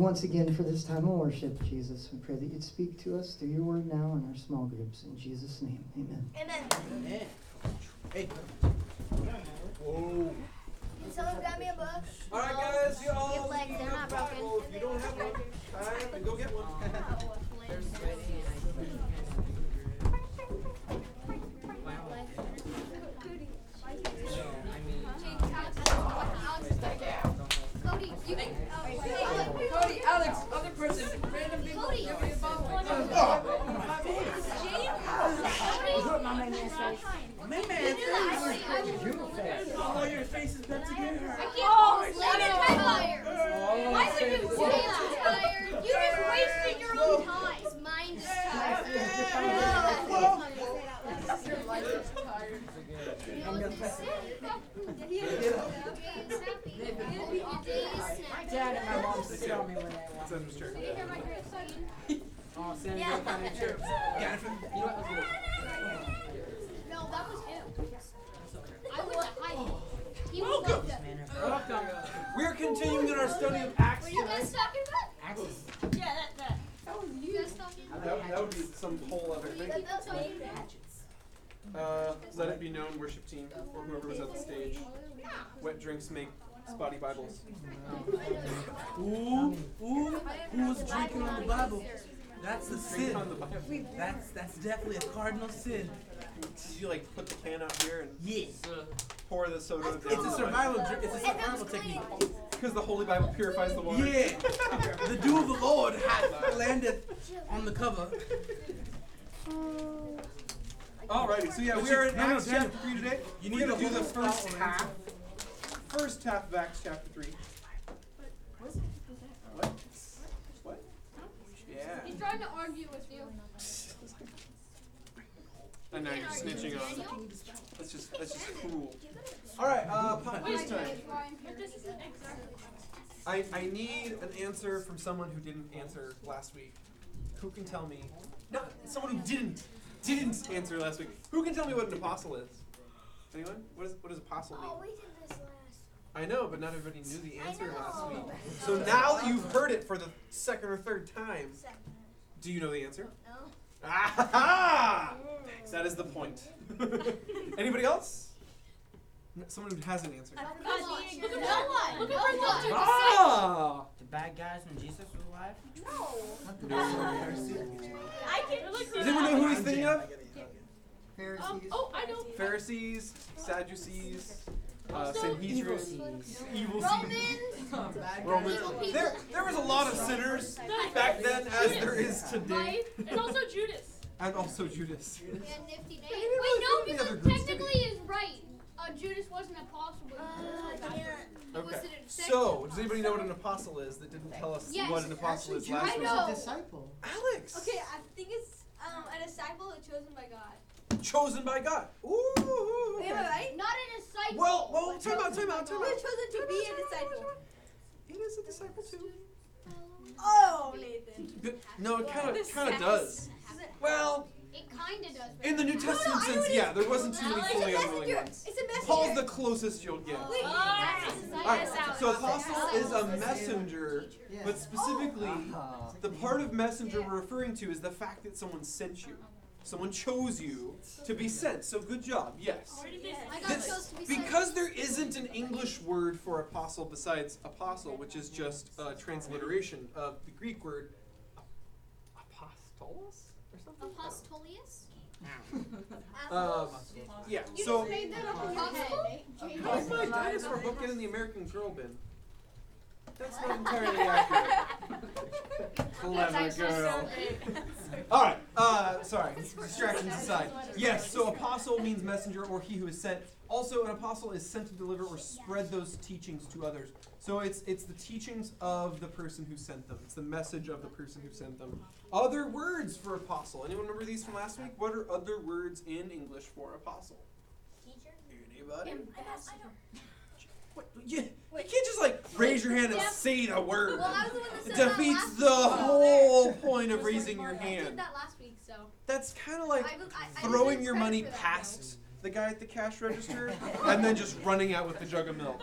once again for this time of worship, Jesus. We pray that you'd speak to us through your word now in our small groups. In Jesus' name, amen. Amen. Hey. Can someone grab me a book? All right, guys, you all. Give legs, they're not broken. If you don't have one, time, go get one. Cody, you can. Cody, Alex, other person, random people. Cody. Give me a bottle. Oh, your face is bent together. I can't let it fire. Why would you do that? You just wasted your own time. Mine is tired. Your life is tired. Dad and my mom used to tell me when I It's in the church. Oh, San Diego County Church. Yeah, you know what? Let's do it. No, that was him. I would have. He was like that. Welcome. We're continuing in our study of Acts Were you guys tonight. talking about? Yeah, that. That was you. guys talking about? That would be some whole other thing. That's what you Let it be known, worship team, or whoever was at the stage. Wet drinks make spotty Bibles. Ooh, who was drinking on the Bible? That's a Drink sin. on the Bible. That's definitely a cardinal sin. Did you like put the can out here and Yeah. pour the soda down? It's a survival it's a survival technique. Because the Holy Bible purifies the water. Yeah. The dew of the Lord had landed on the cover. Alrighty, so yeah, we are in Acts chapter 3 today. You We're need going to to do the hold first this half. First half of Acts chapter 3. What? What? Yeah. He's trying to argue with you. And now you're snitching on him. That's just cruel. Alright, pop quiz time. But this isn't exactly. I need an answer from someone who didn't answer last week. Who can tell me? No, someone who didn't answer last week. Who can tell me what an apostle is? Anyone? What does apostle mean? Oh, we did this last. I know, but not everybody knew the answer last week. So now that you've heard it for the second or third time, do you know the answer? No. Ah! That is the point. Anybody else? Someone who hasn't answered. Look at one. Look at one. Ah! The bad guys when Jesus was alive? Does anyone know who he's thinking of? Pharisees. Oh, I know. Pharisees, Sadducees, Sanhedrin, evil Romans. There was a lot of sinners back then, as there is today. And also Judas. And also Judas. And Nifty Nate. didn't really Wait, no, fit in the other because groups, did technically is right. Judas wasn't an apostle, but he was Okay. an So, does anybody know what an apostle is that didn't tell us Yes. what an apostle is Judas last week? was a disciple. Alex! Okay, I think it's a disciple chosen by God. Chosen by God. Ooh. Am I right? Not a disciple. Well, time out. We're chosen to be a disciple. He is a disciple too. Oh, Nathan. No, it kind of does. Well, It kind of does. but- in the New Testament sense, yeah, there wasn't too many fully unwilling Messenger. ones. It's a messenger. Paul's the closest you'll get. Wait. Alright, so apostle is a messenger, but specifically, the part of messenger we're referring to is the fact that someone sent you. Someone chose you to be sent. So good job, yes. I got chose to be sent. Because there isn't an English word for apostle besides apostle, which is just a transliteration of the Greek word apostolos or something. Apostolius? Yeah. You So just made that up on your head. how's my dinosaur book get in the American Girl bin? That's not entirely accurate. Clever girl. Alright, sorry, distractions aside. Yes, so apostle means messenger or he who is sent. Also, an apostle is sent to deliver or spread those teachings to others. So it's the teachings of the person who sent them. It's the message of the person who sent them. Other words for apostle. Anyone remember these from last week? What are other words in English for apostle? Teacher? Anybody? What? You can't just like raise your hand and say the word. Well, I was the one that It said that defeats last the week. whole point of raising your I did hand. that last week, so. That's kind of like I throwing deserve your credit money for that, past the guy at the cash register, and then just running out with the jug of milk.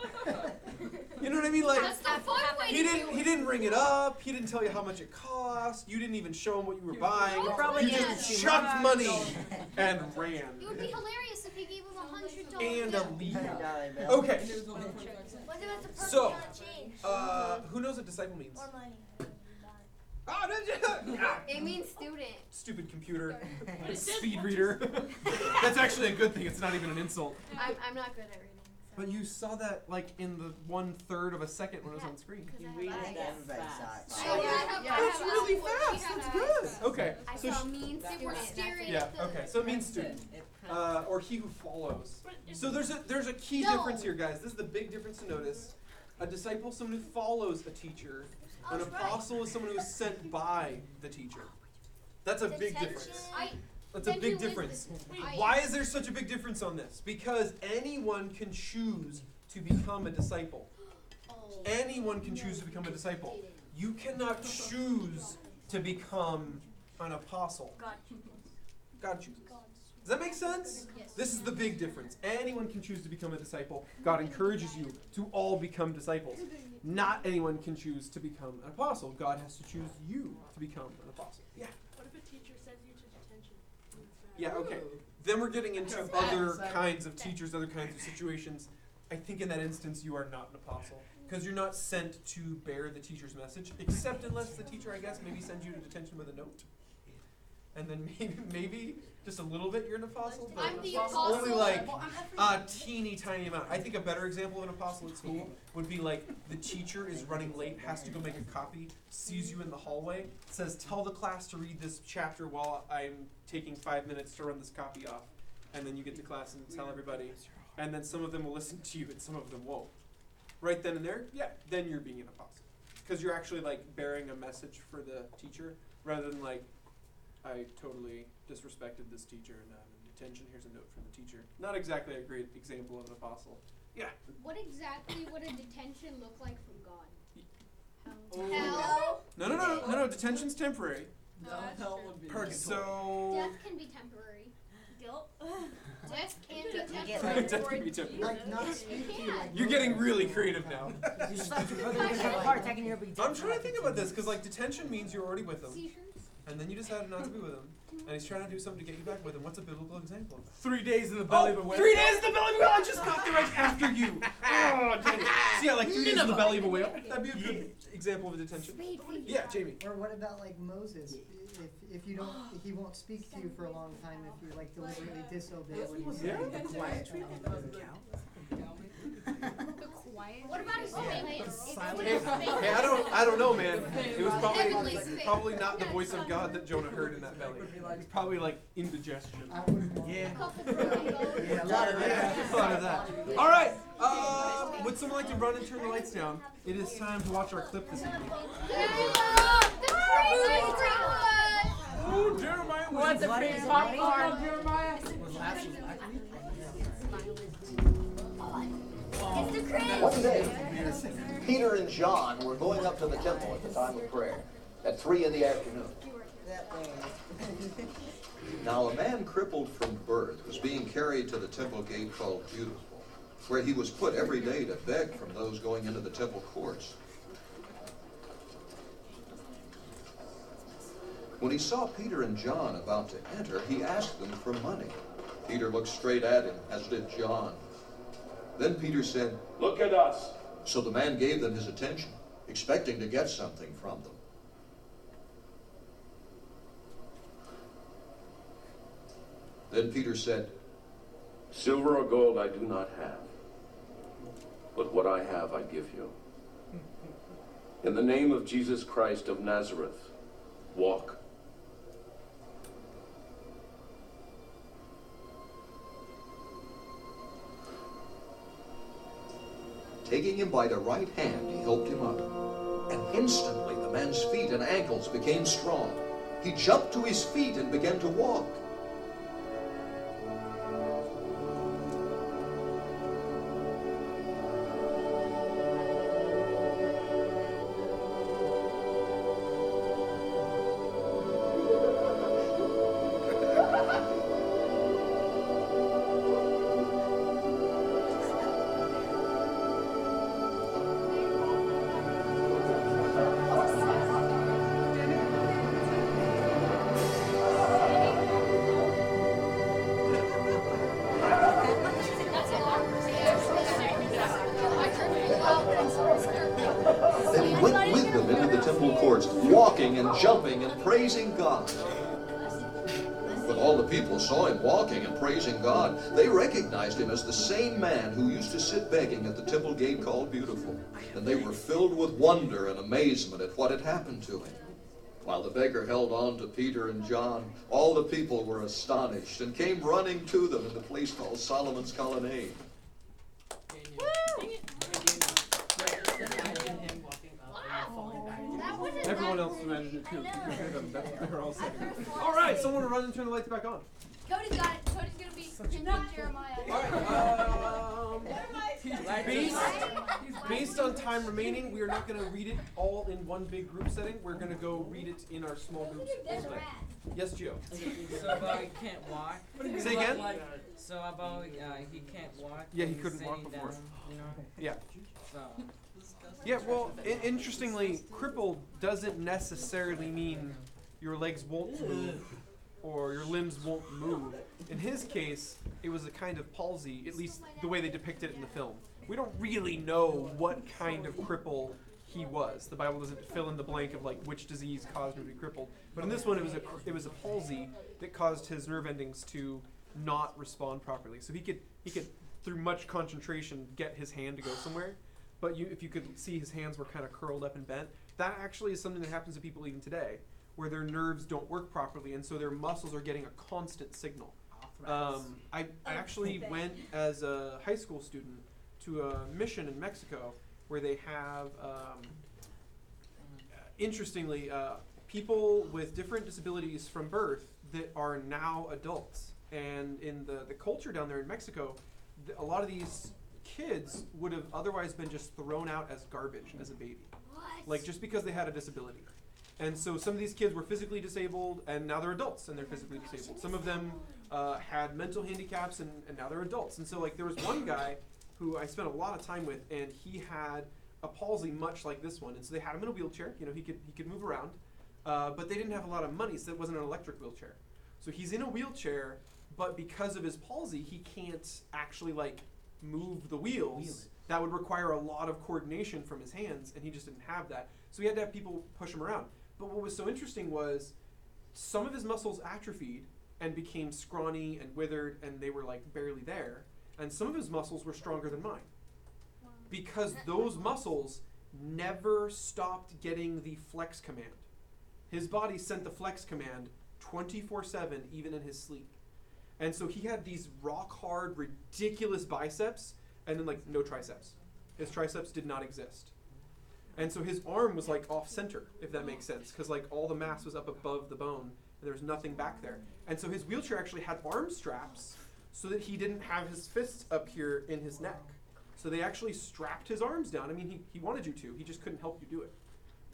You know what I mean? Like, That's the fun way he to do didn't. it. He didn't ring it up. He didn't tell you how much it cost. You didn't even show him what you were buying. probably You didn't just see chucked money and ran. It would be hilarious if he gave him $100. And a bill. lead. Okay. What about the person So, trying to change? Who knows what disciple means? Or money. Oh, did you? It means student. Stupid computer. Speed reader. That's actually a good thing. It's not even an insult. I'm not good at reading. But you saw that like in the 1/3 of a second when it was on screen. You read it everybody saw it. Oh, yeah, That's really fast. That's good. Okay. I So saw mean student. yeah. Okay. So it means student, or he who follows. So there's a key difference here, guys. This is the big difference to notice. A disciple is someone who follows a teacher. An apostle is someone who is sent by the teacher. That's a big difference. That's a big difference. Why is there such a big difference on this? Because anyone can choose to become a disciple. Anyone can choose to become a disciple. You cannot choose to become an apostle. God chooses. Does that make sense? This is the big difference. Anyone can choose to become a disciple. God encourages you to all become disciples. Not anyone can choose to become an apostle. God has to choose you to become an apostle. Yeah. What if a teacher sends you to detention? Yeah, okay. Then we're getting into other kinds of teachers, other kinds of situations. I think in that instance you are not an apostle. Because you're not sent to bear the teacher's message, except unless the teacher, I guess, maybe sends you to detention with a note. And then maybe just a little bit you're an apostle. But I'm the only apostle. like a teeny tiny amount. I think a better example of an apostle at school would be like the teacher is running late, has to go make a copy, sees you in the hallway, says, tell the class to read this chapter while I'm taking 5 minutes to run this copy off. And then you get to class and tell everybody. And then some of them will listen to you and some of them won't. Right then and there, yeah, then you're being an apostle. Because you're actually like bearing a message for the teacher rather than like, I totally disrespected this teacher and I'm in detention. Here's a note from the teacher. Not exactly a great example of an apostle. Yeah. What exactly would a detention look like from God? Oh. Hell? No. Detention's temporary. Hell would be So. Death can be temporary. Guilt. Death can be get temporary. Death can be temporary. Like not speak to you like You're getting really creative now. You just thought your brother was gonna have a heart attack and you're gonna be dead. I'm trying to think about this because like detention means you're already with them, Seizures. and then you decided not to be with him, and he's trying to do something to get you back with him. What's a biblical example of that? 3 days in the belly of a whale. 3 days in the belly of a whale. I just got there right after you. Oh, dang it. So yeah, like 3 days in the belly of a whale. That'd be a good example of a detention. Yeah, Jamie. Or what about like Moses? If you don't, he won't speak to you for a long time if you like deliberately disobey what he said. Yeah. The quiet treatment doesn't count. The quiet. What about his space? Hey, I don't know, man. It was Heavenly space. probably not the voice of God that Jonah heard in that belly. It was probably like indigestion. I wouldn't want Yeah. Couple burritos. Yeah, a lot of that. A lot of that. All right. Would someone like to run and turn the lights down? It is time to watch our clip this evening. Oh, Jeremiah was Want the free popcorn, Jeremiah? It's the cringe. One day, Peter and John were going up to the temple at the time of prayer, at 3 in the afternoon. Now a man crippled from birth was being carried to the temple gate called Beautiful, where he was put every day to beg from those going into the temple courts. When he saw Peter and John about to enter, he asked them for money. Peter looked straight at him, as did John. Then Peter said, "Look at us." So the man gave them his attention, expecting to get something from them. Then Peter said, "Silver or gold I do not have, but what I have I give you. In the name of Jesus Christ of Nazareth, walk." Taking him by the right hand, he helped him up. And instantly the man's feet and ankles became strong. He jumped to his feet and began to walk. and jumping and praising God. When all the people saw him walking and praising God, they recognized him as the same man who used to sit begging at the temple gate called Beautiful. And they were filled with wonder and amazement at what had happened to him. While the beggar held on to Peter and John, all the people were astonished and came running to them in the place called Solomon's Colonnade. Everyone else imagined it too. They're all saying it. All right, someone run and turn the lights back on. Cody's got it. Cody's gonna be Jeremiah. Based on time remaining, we are not going to read it all in one big group setting. We're going to go read it in our small groups. Yes, Gio. So about he can't walk. Say again? So about he can't walk. Yeah, he couldn't walk before. Down, you know? Yeah. So. Yeah, well, interestingly, crippled doesn't necessarily mean your legs won't move or your limbs won't move. In his case, it was a kind of palsy, at least the way they depict it in the film. We don't really know what kind of cripple he was. The Bible doesn't fill in the blank of like which disease caused him to be crippled. But in this one, it was a palsy that caused his nerve endings to not respond properly. So he could through much concentration get his hand to go somewhere. But if you could see his hands were kind of curled up and bent, that actually is something that happens to people even today, where their nerves don't work properly, and so their muscles are getting a constant signal. I actually went as a high school student to a mission in Mexico where they have, interestingly, people with different disabilities from birth that are now adults. And in the culture down there in Mexico, a lot of these kids would have otherwise been just thrown out as garbage as a baby. Like just because they had a disability. And so some of these kids were physically disabled and now they're adults and they're physically disabled. Some of them had mental handicaps and now they're adults. And so like there was one guy who I spent a lot of time with and he had a palsy much like this one. And so they had him in a wheelchair, you know, he could move around, but they didn't have a lot of money, so it wasn't an electric wheelchair. So he's in a wheelchair, but because of his palsy, he can't actually like move the wheels. That would require a lot of coordination from his hands, and he just didn't have that. So he had to have people push him around. But what was so interesting was some of his muscles atrophied and became scrawny and withered, and they were like barely there. And some of his muscles were stronger than mine. Because those muscles never stopped getting the flex command. His body sent the flex command 24/7, even in his sleep. And so he had these rock hard, ridiculous biceps, and then like no triceps. His triceps did not exist. And so his arm was like off center, if that makes sense, because like all the mass was up above the bone, and there was nothing back there. And so his wheelchair actually had arm straps so that he didn't have his fists up here in his neck. So they actually strapped his arms down. I mean, he wanted you to, he just couldn't help you do it.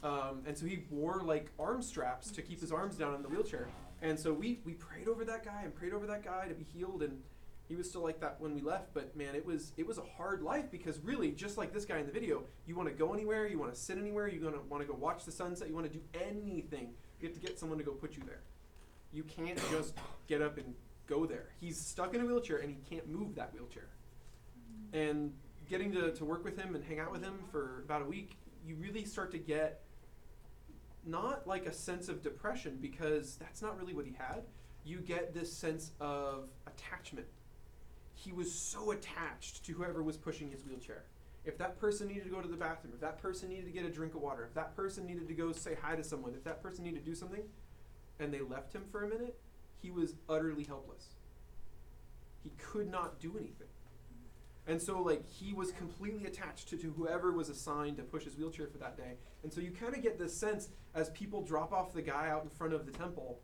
And so he wore like arm straps to keep his arms down in the wheelchair. And so we prayed over that guy and prayed over that guy to be healed, and he was still like that when we left. But man, it was a hard life, because really, just like this guy in the video, you want to go anywhere, you want to sit anywhere, you want to go watch the sunset, you want to do anything. You have to get someone to go put you there. You can't just get up and go there. He's stuck in a wheelchair and he can't move that wheelchair. And getting to work with him and hang out with him for about a week, you really start to get not like a sense of depression, because that's not really what he had. You get this sense of attachment. He was so attached to whoever was pushing his wheelchair. If that person needed to go to the bathroom, if that person needed to get a drink of water, if that person needed to go say hi to someone, if that person needed to do something, and they left him for a minute, he was utterly helpless. He could not do anything. And so like he was completely attached to whoever was assigned to push his wheelchair for that day. And so you kind of get this sense as people drop off the guy out in front of the temple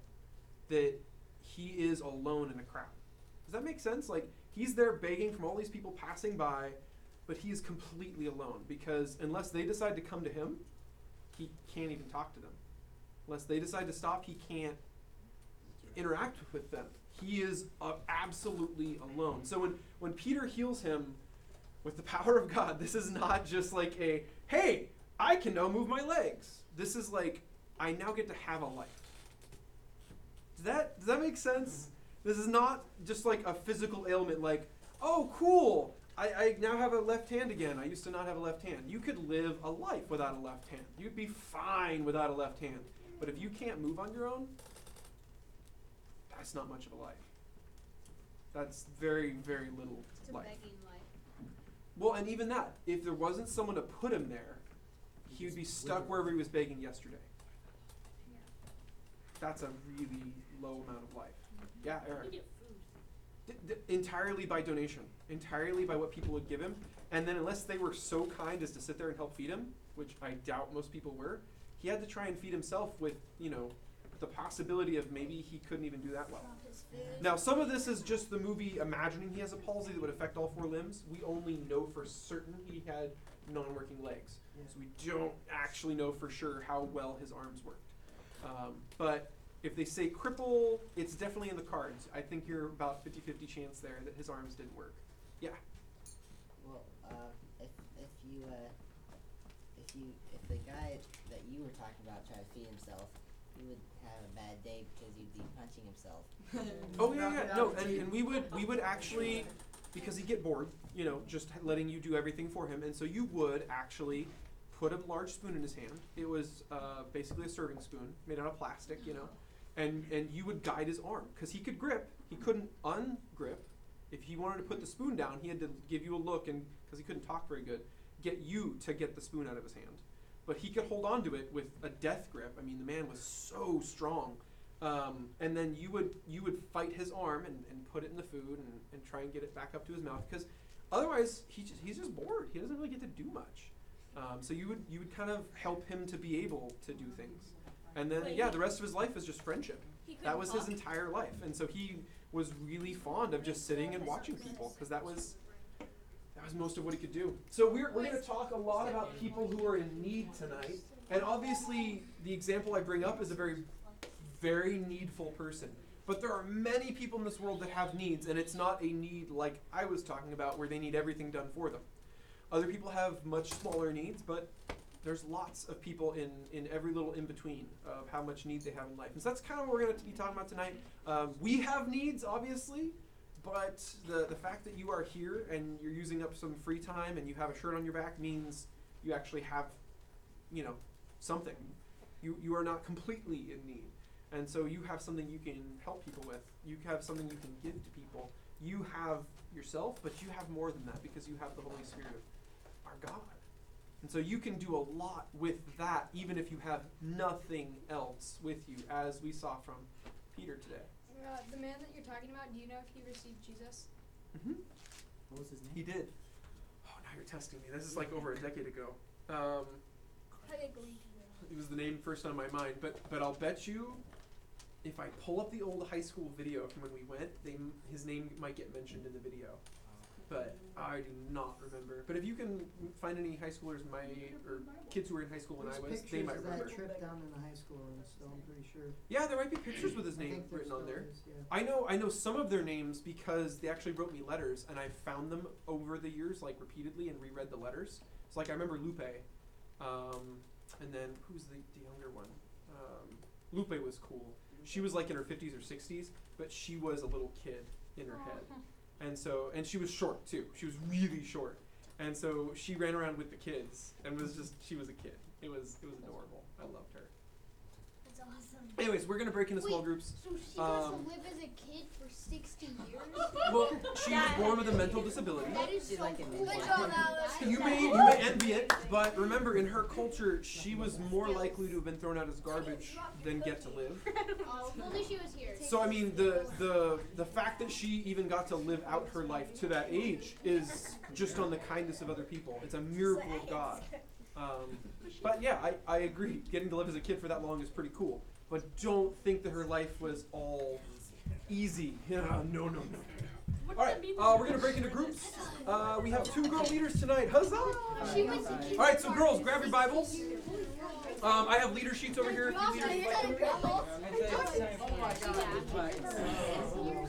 that he is alone in a crowd. Does that make sense? Like he's there begging from all these people passing by, but he is completely alone, because unless they decide to come to him, he can't even talk to them. Unless they decide to stop, he can't interact with them. He is absolutely alone. So when Peter heals him with the power of God, this is not just like a, hey, I can now move my legs. This is like, I now get to have a life. Does that make sense? This is not just like a physical ailment like, oh, cool, I now have a left hand again. I used to not have a left hand. You could live a life without a left hand. You'd be fine without a left hand. But if you can't move on your own, that's not much of a life. That's very, very little It's a life. begging life. Well, and even that, if there wasn't someone to put him there, he would be stuck wherever he was begging yesterday. That's a really low amount of life. Yeah, Eric. You get food. Entirely by donation, entirely by what people would give him, and then unless they were so kind as to sit there and help feed him, which I doubt most people were, he had to try and feed himself with, the possibility of maybe he couldn't even do that well. Now, some of this is just the movie imagining he has a palsy that would affect all 4 limbs. We only know for certain he had non-working legs, so we don't actually know for sure how well his arms worked. But if they say cripple, it's definitely in the cards. I think you're about 50-50 chance there that his arms didn't work. Yeah. Well, if the guy that you were talking about tried to feed himself, he would have a bad day because he'd be punching himself. Oh yeah. No, and we would actually, because he'd get bored, just letting you do everything for him, and so you would actually put a large spoon in his hand. It was basically a serving spoon made out of plastic, and you would guide his arm because he could grip. He couldn't ungrip. If he wanted to put the spoon down, he had to give you a look, and because he couldn't talk very good, get you to get the spoon out of his hand. But he could hold on to it with a death grip. I mean, the man was so strong. And then you would fight his arm and put it in the food and try and get it back up to his mouth, because otherwise he's just bored. He doesn't really get to do much. So you would kind of help him to be able to do things. And then the rest of his life is just friendship. That was his entire life. And so he was really fond of just sitting and watching people, because that was most of what he could do. So we're going to talk a lot about people who are in need tonight. And obviously the example I bring up is a very, very needful person. But there are many people in this world that have needs, and it's not a need like I was talking about where they need everything done for them. Other people have much smaller needs, but there's lots of people in every little in-between of how much need they have in life. And so that's kind of what we're going to be talking about tonight. We have needs, obviously, but the fact that you are here and you're using up some free time and you have a shirt on your back means you actually have, something. You are not completely in need. And so you have something you can help people with. You have something you can give to people. You have yourself, but you have more than that because you have the Holy Spirit of our God. And so you can do a lot with that, even if you have nothing else with you, as we saw from Peter today. The man that you're talking about, do you know if he received Jesus? Mm-hmm. What was his name? He did. Oh, now you're testing me. This is like over a decade ago. It was the name first on my mind, but I'll bet you, if I pull up the old high school video from when we went, his name might get mentioned in the video. But I do not remember. But if you can find any high schoolers or kids who were in high school when I was, they might remember. There's pictures of that trip down in the high school room still, I'm pretty sure. Yeah, there might be pictures with his name written on there. Is, yeah. I know some of their names because they actually wrote me letters, and I found them over the years, like repeatedly, and reread the letters. So like I remember Lupe, and then who's the younger one? Lupe was cool. She was like in her 50s or 60s, but she was a little kid in her head. And she was short too. She was really short. And so she ran around with the kids and she was a kid. It was adorable. I loved her. That's awesome. Anyways, we're going to break into small groups. So she got to live as a kid for 60 years? Well, she was born with a mental disability. That is so cool. You may envy it, but remember, in her culture, she was more likely to have been thrown out as garbage than get to live. Oh, well, at least she was here. So I mean, the fact that she even got to live out her life to that age is just on the kindness of other people. It's a miracle of God. But yeah, I agree. Getting to live as a kid for that long is pretty cool. But don't think that her life was all easy. No. All right, we're going to break into groups. We have 2 girl leaders tonight. Huzzah! All right, so girls, grab your Bibles. I have leader sheets over here. If you leaders like them.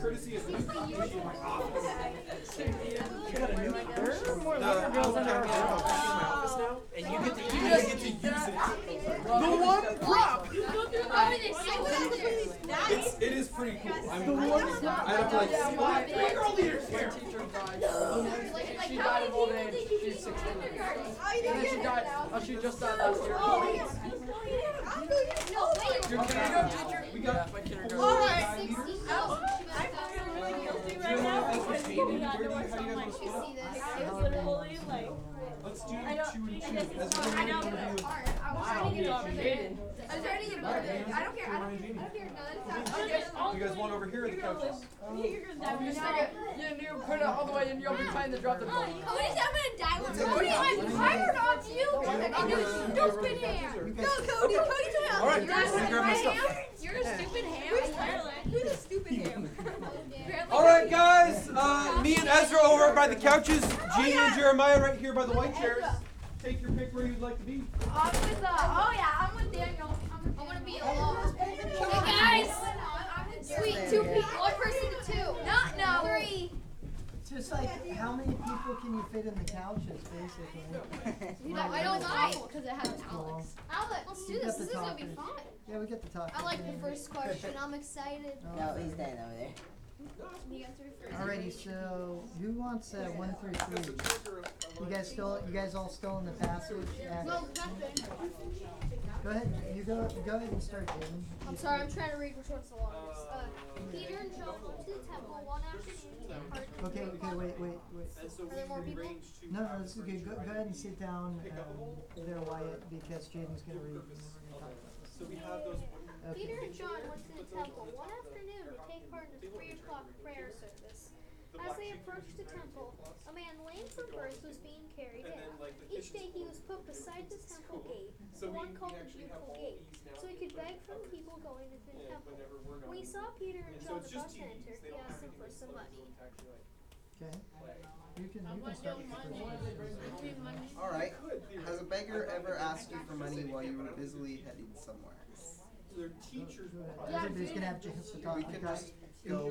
Courtesy of my office. You got a new girls in my office now, and you get to use it. The one prop. It is pretty cool. I have like 3 girl leaders here. She died of old age. She's 16. And then she died. Oh, she just died last year. No, wait. You're kindergarten teacher? We got my kindergarten. All right. right. 60,000. I'm feeling guilty right now. How do you guys want to split up? See this? I was literally like, Let's do I don't- 2 and 2. I guess That's it's what fine. we're I gonna know. do. I was trying to get over there. I was trying to get over there. I don't care. I don't care. I don't care. No, You guys want over here or the couches? You're gonna die. You stick it. You put it all the way and you'll be trying to drop the ball. Cody's I'm gonna die. Cody, I'm tired of you. And you stupid hand. No, Cody. Cody's gonna All right, You're let me grab my stuff. You're a stupid ham. Who's a stupid ham? All right, guys. Me and Ezra over by the couches. Gene and Jeremiah right here by the white chairs. Take your pick where you'd like to be. I'm with I'm with Daniel. I want to be alone. Hey guys. Sweet, 2 people. 1 person to 2. No. 3. Just like, how many people can you fit in the couches, basically? I don't know because it has Alex. Alex, let's do You this. got This the is gonna be talking. fun. Yeah, we get to talk. I like the first question. I'm excited. No, he's staying over there. You guys are first. Alrighty, so who wants 1 through 3? You guys all still in the passage? No, nothing. Go ahead. Go ahead and start, Jaden. I'm sorry, I'm trying to read which one's the longest. Peter and John went to the temple one afternoon. Okay, wait. Are there more people? No, this is good. Go ahead and sit down there, Wyatt, because Jaden's gonna read. So we have those. Peter and John went to the temple one afternoon to take part in the 3 o'clock prayer service. As they approached the temple, a man lame from birth was being carried in. Each day he was put beside the temple gate, the one called the Beautiful Gate, so he could beg from people going into the temple. When he saw Peter and John about to enter, he asked them for some money. Okay. You can start with the first one. All right. Has a beggar ever asked you for money while you were busily heading somewhere? Their teachers. Everybody's gonna have a chance to talk. We can just go.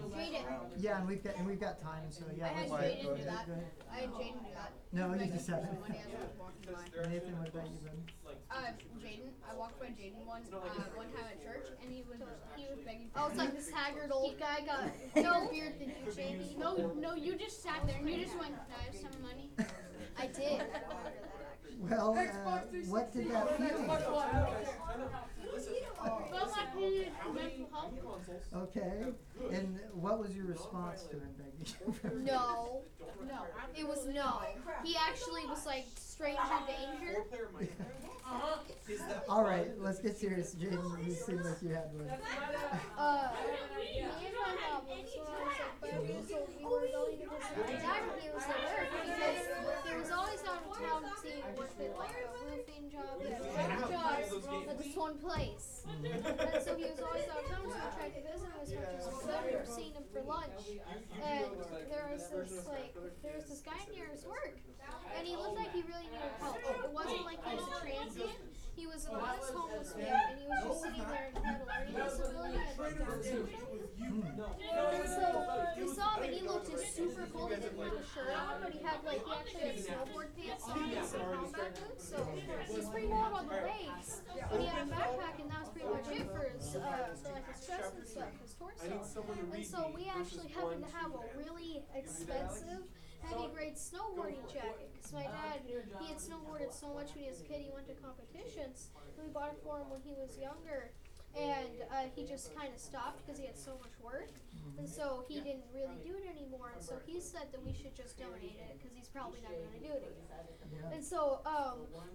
Yeah, and we've got time, so yeah. I had let's Jaden go do ahead. that. Go ahead. I had Jaden do that. No, you just haven't. When Andrew was walking by. Nathan, what about you, buddy? Jaden, I walked by Jaden one time at church, and he was begging. Oh, it's like this haggard old guy got no beard than you, Jamie. No, you just sat there and you just went, "Can I have some money?" I did. I don't remember that actually. Well, what did that feel? Felt like he needed mental health. Okay, and what was your response to him begging? No. It was no. He actually was like stranger danger. All right, let's get serious, Jaden. You seem like you had one. Me and my mom was when I was like 5 years old, we were going to visit my dad when he was at work because he was always out of town seeing work at like a roofing job. He had 2 jobs at this one place. And so he was always out of town, so I tried to visit him as much as we could. We were seeing him for lunch. And there was this guy near his work. And he looked like he really needed help. It wasn't like he was a transient. He was an honest homeless man, and he was just sitting there and had a learning disability and like Down syndrome. And so we saw him, and he looked just super cool. He didn't have a shirt on, but he actually had snowboard pants on and some combat boots. So he's pretty warm on the legs. And he had a backpack, and that was pretty much it for his like his chest and stuff, his torso. And so we actually happened to have a really expensive heavy grade snowboarding jacket because my dad, he had snowboarded so much when he was a kid. He went to competitions, and we bought it for him when he was younger, and he just kind of stopped because he had so much work, and so he didn't really do it anymore. And so he said that we should just donate it because he's probably not going to do it again. And so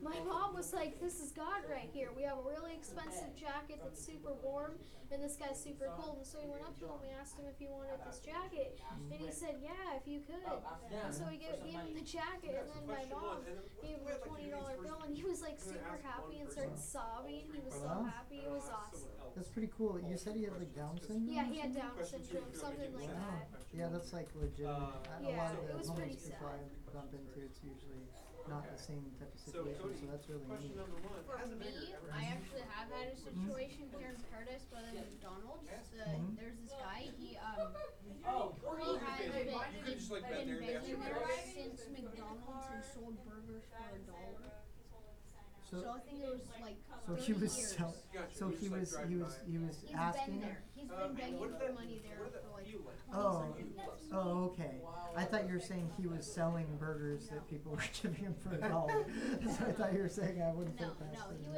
my mom was like, "This is God right here. We have a really expensive jacket that's super warm, and this guy's super cold." And so we went up to him. We asked him if he wanted this jacket, and he said, "Yeah, if you could." And so we gave him the jacket, and then my mom gave him a $20 bill, and he was like super happy and started sobbing. He was so happy. It was awesome. That's pretty cool. You said he had like Down syndrome? Yeah, he had Down syndrome, something like that. Yeah, that's like legitimate. A Yeah, lot of it the was homeless pretty people sad. I bump into, it's usually not the same type of situation, so that's really neat. For me, I actually have had a situation here in Paradise by the McDonald's. There's this guy, he has been begging there since McDonald's had sold burgers for $1. So I think it was like So 30 he was years. he was He's asking. been there. He's been begging for money there for like 20 Oh, okay. I thought you were saying he was selling burgers that people were giving him for $1. So I thought you were saying I wouldn't put it past him.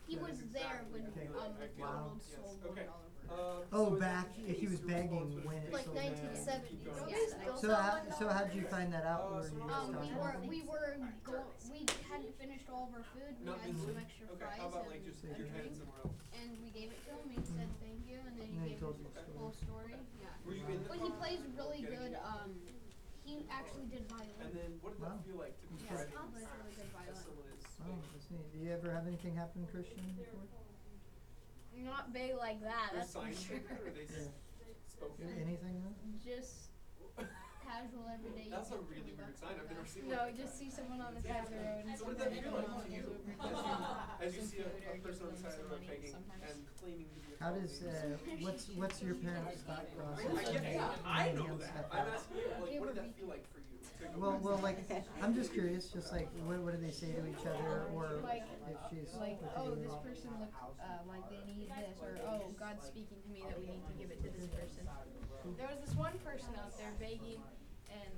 He was there when Okay. McDonald's sold $1 Okay. burgers. Oh, back if he was begging when it Like sold. 1970s. So how'd you find that out? Were you just talking? We hadn't finished all of our food. We had some extra Okay, fries how about like and just a your head drink, somewhere else? and we gave it to him. He said thank you, and then And then he he gave told us you the the whole story. Yeah. Were you in the But he car plays while really getting good. it? He actually did violin. And then what did Wow. that feel like to be Yeah, driving he plays really good as violin. someone is Oh, that's neat. Do you ever have anything happen, Christian, before? Not big like that. They're That's for signs sure. or they Yeah. spoken? Anything? Huh? Just casual everyday. That's a really weird sign. I've never seen No, one. just see someone on the side of the road. And So what does that feel like to you as you see a person on the side of the road begging and claiming to be a How does what's your parents' thought process? I know that. I'm asking you, like, what did that feel like for you? To go Well, like I'm just curious. Just like what do they say to each other, or Like- if she's Like, with oh, you this or- person looked like they need this, or oh, God's speaking to me that we need to give it to this person. There was this one person out there begging, and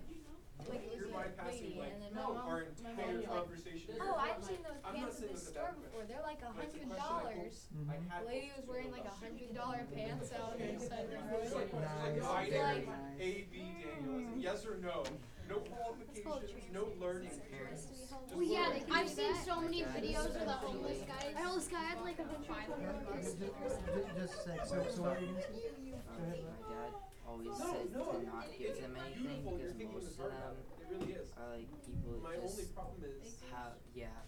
like it was You're a bypassing, lady, like, and then our my mom entire was like, conversation. oh, I've seen those I'm not pants at saying the that store that- before. They're like but it's a question I $100. hope I had The lady was wearing like $100 pants out on the side of the road. Guided Like, A.B. Daniel, is it yes or no? No qualifications, no learning. Well, yeah, I've seen so many videos of the homeless guys. The homeless guy had like a bunch of $500 Just a sec. So what are you gonna say? Go ahead, My bud. dad always said to not give them anything because most of them It really is. are like people My that only just problem is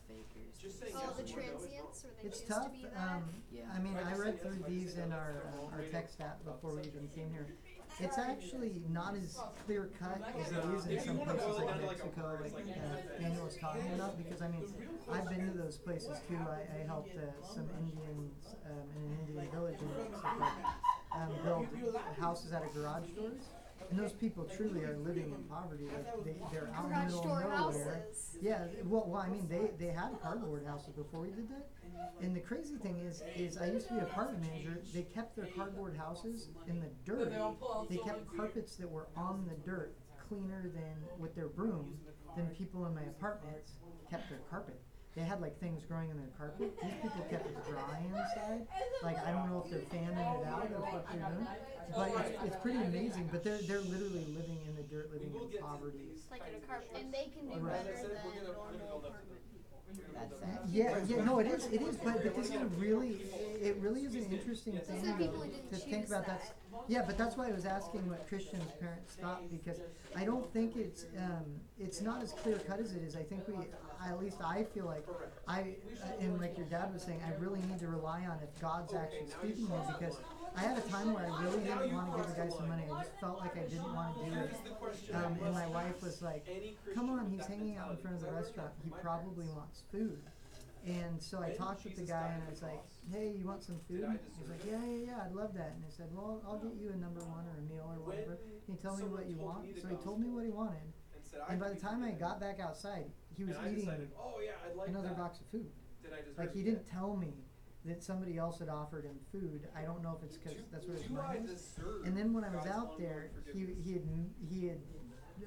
fakers. just saying Oh, yes the or no is transients, or they It's choose tough. to be that. Yeah. I mean, If I I just read say through yes, if I these just say in no, our it's our wrong. text app before we even came here. It's actually not as clear cut as it is in If you some wanna places boil it like down to like a Mexico, word, like it's like Daniel was talking about. Because I mean, I've been to those places too. I helped some Indians in an Indian village in Mexico build houses out of garage doors. And those people truly are living in poverty. Like they're out in the Garage middle door of nowhere. houses. Yeah, well, I mean, they had cardboard houses before we did that. And the crazy thing is I used to be an apartment manager. They kept their cardboard houses in the dirt. They kept carpets that were on the dirt cleaner than with their broom than people in my apartments kept their carpet. They had like things growing in their carpet. These people kept it dry inside. Like I don't know if they're fanning it out or what they're doing, but it's pretty amazing. But they're literally living in the dirt, living in poverty. Like in a carpet. And they can do Right. better than normal apartment people. That's sad. Yeah, no, it is, but this is it really is an interesting thing Some people to didn't think choose about. that. Yeah, but that's why I was asking what Christian's parents thought, because I don't think it's not as clear cut as it is. I think at least I feel like and like your dad was saying, I really need to rely on if God's actually speaking to me, because I had a time where I really didn't want to give the guy some money. I just felt like I didn't want to do it. And my wife was like, come on, he's hanging out in front of the restaurant. He probably wants food. And so I talked with the guy and I was like, hey, you want some food? He's like, yeah, I'd love that. And I said, well, I'll get you a number one or a meal or whatever. Can you tell me what you want? So he told me what he wanted. And by the time I got back outside, he was eating another box of food. Like he didn't tell me that somebody else had offered him food. I don't know if it's because that's what his mind is. And then when I was out there, he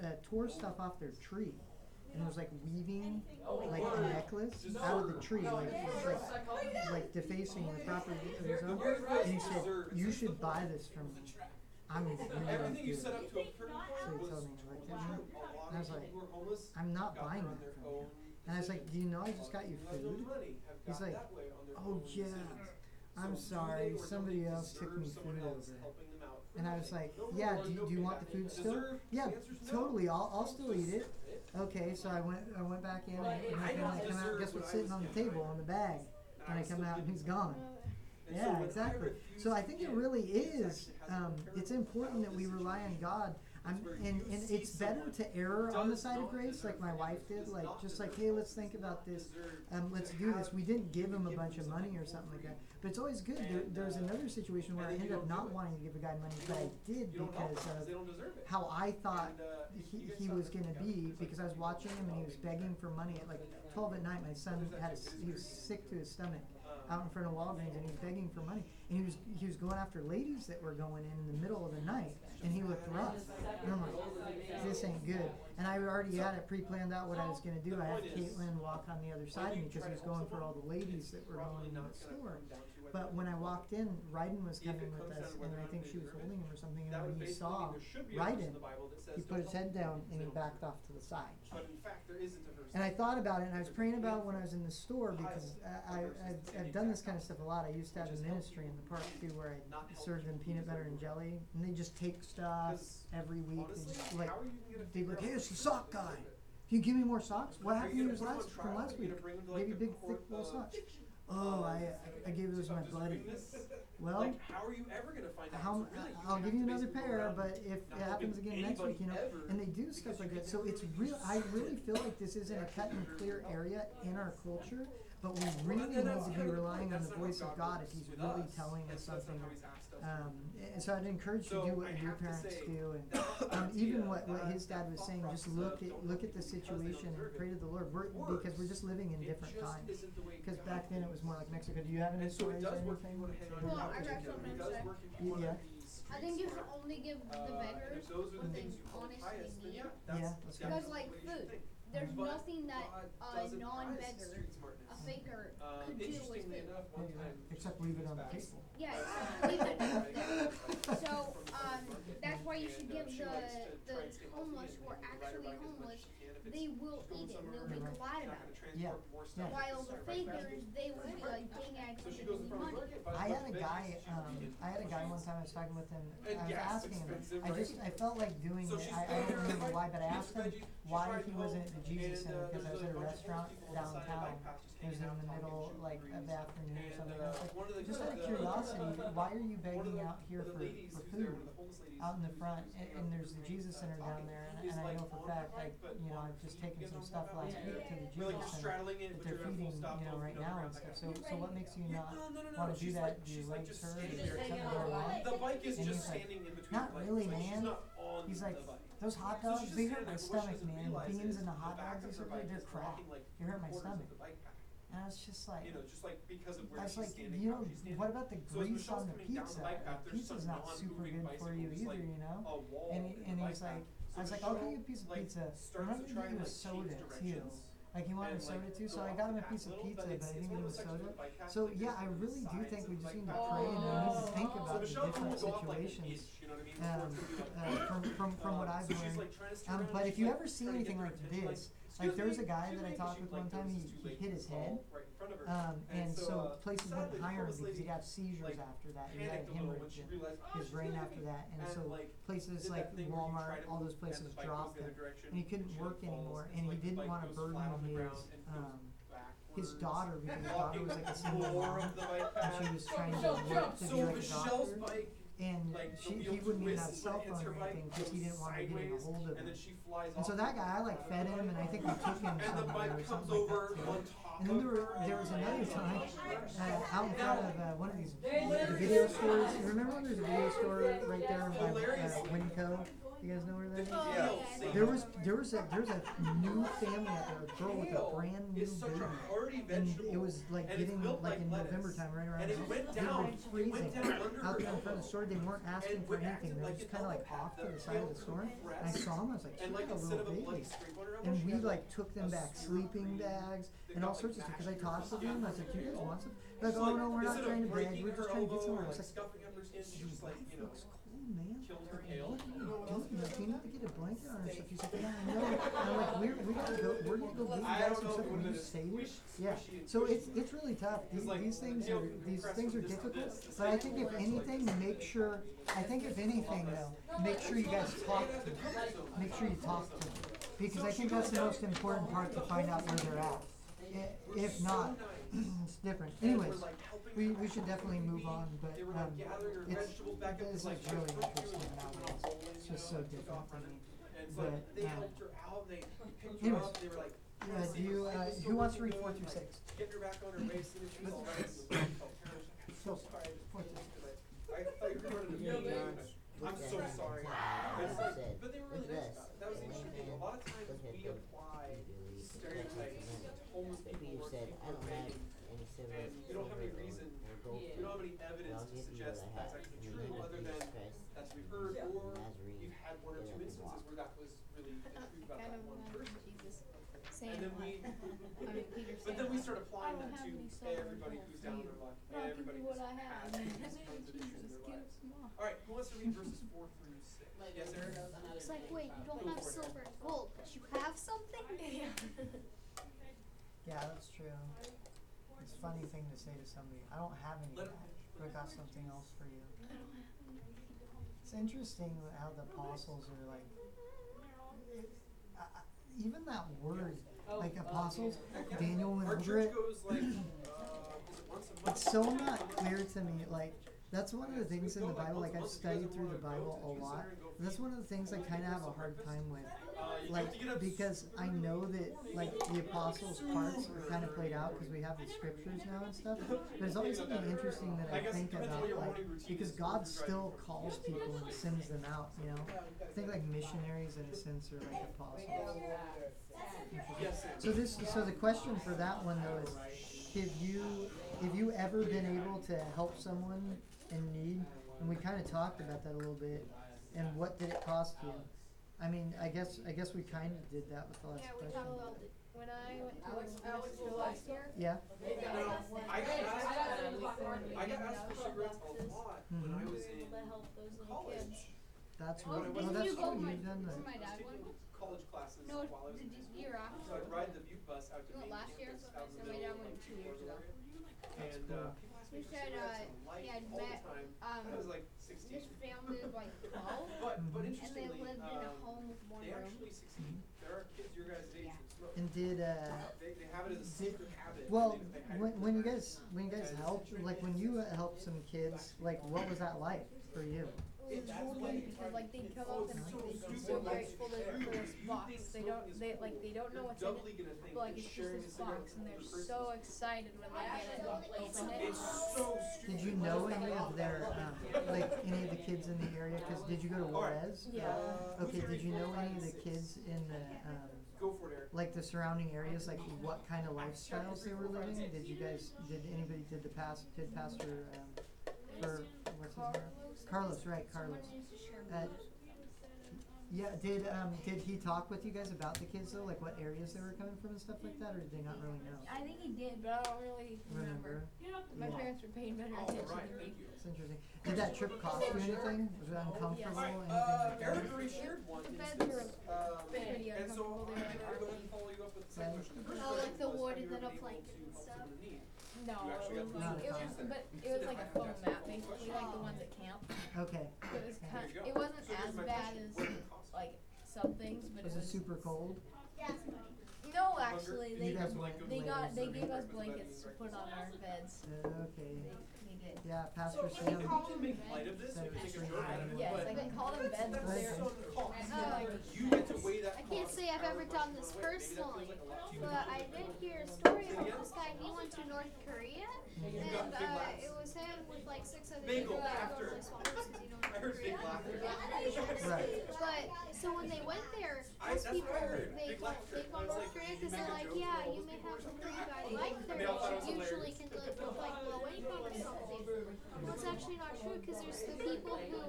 had tore stuff off their tree. And was like weaving like a necklace out of the tree, like defacing the property of his own. And he said, "You should buy this from me. I'm really good." So he told me, like, and I was like, "I'm not buying that from you." And I was like, "Do you know I just got you food?" He's like, "Oh yeah, I'm sorry. Somebody else took me food over." And I was like, "Yeah, do you want the food still?" "Yeah, totally. I'll still eat it." Okay, so I went back in, and when I come out, guess what's sitting on the table on the bag? And I come out and he's gone. Yeah, exactly. So I think it really is. It's important that we rely on God. And it's better to err on the side of grace, like my wife did. Like just like, hey, let's think about this. Let's do this. We didn't give him a bunch of money or something like that. But it's always good. There's another situation where I ended up not wanting to give a guy money, but I did because of how I thought he was going to be. Because I was watching him and he was begging for money at like 12 at night. My son he was sick to his stomach out in front of Walgreens, and he was begging for money. And he was going after ladies that were going in the middle of the night, and he looked rough. And I'm like, this ain't good. And I already had it pre-planned out what I was gonna do. I had Caitlin walk on the other side of me because he was going for all the ladies that were going into the store. But when I walked in, Ryden was coming with us, and I think she was holding him or something, and when he saw Ryden, he put his head down and he backed off to the side. But in fact, there isn't a verse. And I thought about it, and I was praying about it when I was in the store, because I've done this kind of stuff a lot. I used to have a ministry in the park too, where I served them peanut butter and jelly, and they just take stuff every week. They just like, they'd be like, hey, it's the sock guy. Can you give me more socks? What happened to yours from last week? Gave you big, thick, full socks. Oh, I gave those to my buddy. Well, how are you ever gonna find out? I'll give you another pair, but if it happens again next week, you know, and they do stuff like that. So it's real. I really feel like this isn't a cut and clear area in our culture, but we really need to be relying on the voice of God if He's really telling us something. And so I'd encourage you to do what your parents do, and even what his dad was saying. Just look at the situation and pray to the Lord. Because we're just living in different times. Because back then it was more like Mexico. Do you have any stories or anything? Well, I got something to say. Yeah. I think you should only give the beggars what they honestly need. Yeah, that's good. Because like food, there's nothing that a non-beggar, a faker, could do with food. Except leave it on the table. Yeah, leave it there. So that's why you should give the homeless who are actually homeless. They will eat it. They'll be glad about it. Yeah. While the fakers, they will be like, dang, I actually need money. I had a guy one time. I was talking with him. I was asking him. I felt like doing it. I don't remember why, but I asked him why he wasn't at the Jesus Center, because I was at a restaurant downtown. It was in the middle, like, of the afternoon or something. I was like, just out of curiosity, why are you begging out here for food out in the front? And there's the Jesus Center down there, and I know for a fact, like, you know, I've just taken some stuff last week to the Jesus Center that they're feeding, you know, right now and stuff. So what makes you not want to do that? Do your legs hurt? Is there something going on? And he's like, not really, man. He's like, those hot dogs, they hurt my stomach, man. Beans and the hot dogs, they're crap. They hurt my stomach. And I was just like, I was like, you know, what about the grease on the pizza? The pizza's not super good for you either, you know? And he's like, I was like, I'll give you a piece of pizza. I'm gonna give you a soda too. Like, he wanted a soda too, so I got him a piece of pizza, but I didn't give him a soda. So yeah, I really do think we just need to pray and we need to think about the different situations from what I've learned. But if you ever see anything like this, like there was a guy that I talked with one time, he hit his head, and so places wouldn't hire him because he'd have seizures after that. He had a hemorrhage in his brain after that, and so places like Walmart, all those places dropped him, and he couldn't work anymore, and he didn't want to burden his daughter, because his daughter was like a single mom, and she was trying to work to be like a doctor. And he wouldn't even have a cell phone or anything because he didn't want her getting a hold of him. And so that guy, I like fed him, and I think we took him somewhere or something like that too. And then there was another time out in front of one of these the video stores. You remember when there's a video store right there by Winco? You guys know where that is? Yeah. There was a new family out there, a girl with a brand new baby, and it was like getting like in November time, right around now. They were freezing out there in front of the store. They weren't asking for anything. They were just kind of like off to the side of the store. And I saw them. I was like, she's like a little baby. And we like took them back sleeping bags and all sorts of stuff. Because I talked to them. I was like, do you guys want some? They're like, oh no, we're not trying to beg. We're just trying to get somewhere. I was like, your wife looks cold, man. What are you doing? Like, you need to get a blanket on her stuff. He's like, yeah, I know. And I'm like, we gotta go. We're gonna go get you guys some stuff when you stay here. Yeah. So it's really tough. These things are difficult. But I think if anything, make sure. I think if anything though, make sure you guys talk to them. Make sure you talk to them, because I think that's the most important part, to find out where they're at. If not, it's different. Anyways, we should definitely move on, but this is really interesting nowadays. It's just so different for me. But anyways, who wants to read 4 through 6? I'm so sorry. But they were really nice. That was the interesting thing. A lot of times we apply stereotypes to homeless people working for begging, and we don't have any reason, we don't have any evidence to suggest that's actually true, other than that's you've heard, or Nazarene. you've had one or two instances where that was really the truth about Kind that of one imagine person. Jesus And saying then that. we, I mean, Peter but saying then we that. start applying I don't that have to any silver everybody gold who's for down you. their luck, But I'll give everybody you who's what I have. had In the these name tons of of issues in Jesus, their give lives. some more. All right, who wants to read verses 4 through 6? Yes, Eric? It's like, wait, you don't have silver and gold, but you have something? Yeah, that's true. It's a funny thing to say to somebody. I don't have any cash, but I got something else for you. It's interesting how the apostles are like, even that word, like apostles, Daniel went Our over church it. goes like, is it once a month? It's so not clear to me. Like, that's one of the things in the Bible. Like, I've studied through the Bible a lot. That's one of the things I kind of have a hard time with. Like, because I know that, like, the apostles' parts are kind of played out because we have the scriptures now and stuff. But it's always something interesting that I think about, like, because God still calls people and sends them out, you know? I think, like, missionaries, in a sense, are like apostles. So the question for that one, though, is, have you ever been able to help someone in need? And we kind of talked about that a little bit. And what did it cost you? I mean, I guess we kind of did that with the last Yeah, we question. talked about it. When I went to Mexico last year. Yeah. I got asked for cigarettes a lot when I was in To help those little college. kids. That's Oh, what. didn't Well, that's you go true. my, You've done that. for my dad one? College classes No, while I was in the school. year after. So I'd ride the Butte bus out to No, main last year. campus out in So the my middle dad of went 2 years ago. That's And cool. people asked me We for said, cigarettes and light he had all met, the time. I was like 16. this family of like 12. But And they interestingly, lived in a home with one they room. actually succeed. There are kids your guys' age that smoke. And did They have it as a secret habit. well, They hide it when you from guys helped, like when you helped some kids, like what was that like for you? It was totally because like they'd come up and like they'd be so grateful for this box. They don't know what's in it. But like it's just this box and they're so excited when they get it and open it. Did you know any of their like any of the kids in the area? Because did you go to Juarez? Yeah. Okay. Did you know any of the kids in the Go for it, Eric. like the surrounding areas, like what kind of lifestyles they were living? Did Pastor or what's his name? Carlos, right? Carlos. Yeah. Did he talk with you guys about the kids though, like what areas they were coming from and stuff like that, or did they not really know? I think he did, but I don't really remember. My Yeah. parents were paying better attention than me. It's interesting. Did that trip cost you anything? Was it uncomfortable? Anything like that? Eric already shared one The beds instance. were pretty And so uncomfortable. I'm They going were to follow you up with the second question. The first Oh, like question the was, wood have and you then ever a been able blanket to and help stuff. someone in need? No, You actually got to it was, use but it was like a foam mat, basically like the ones at camp. Okay. It was kind. There you go. It wasn't So here's as my bad question. as What did it cost? like some things, but Was it it was. super cold? No, actually, You guys they gave us blankets to put on our beds. Okay. They did. Yeah, Pastor So Sam you can make light of this, said you it can was make a extremely joke out of it, Yes, but I can call them beds, but that's they're. some cost. Like, You get to weigh that I can't cost say I've ever however done much this you wanna weigh. Maybe that feels personally, like a lot to you. but I did hear a story about this guy. He went to North Korea, and it was him with like 6 other Bagel people. after. I I heard big laughter. Right. But so when they went there, those that's people what I heard. they Big go laughter. on I was North like, Korea you because make they're a like, joke yeah, about you all may those have a people pretty bad working. life I there, mean, I thought it but was you usually hilarious. can live with like low income or something. Well, it's actually not true because there's the people who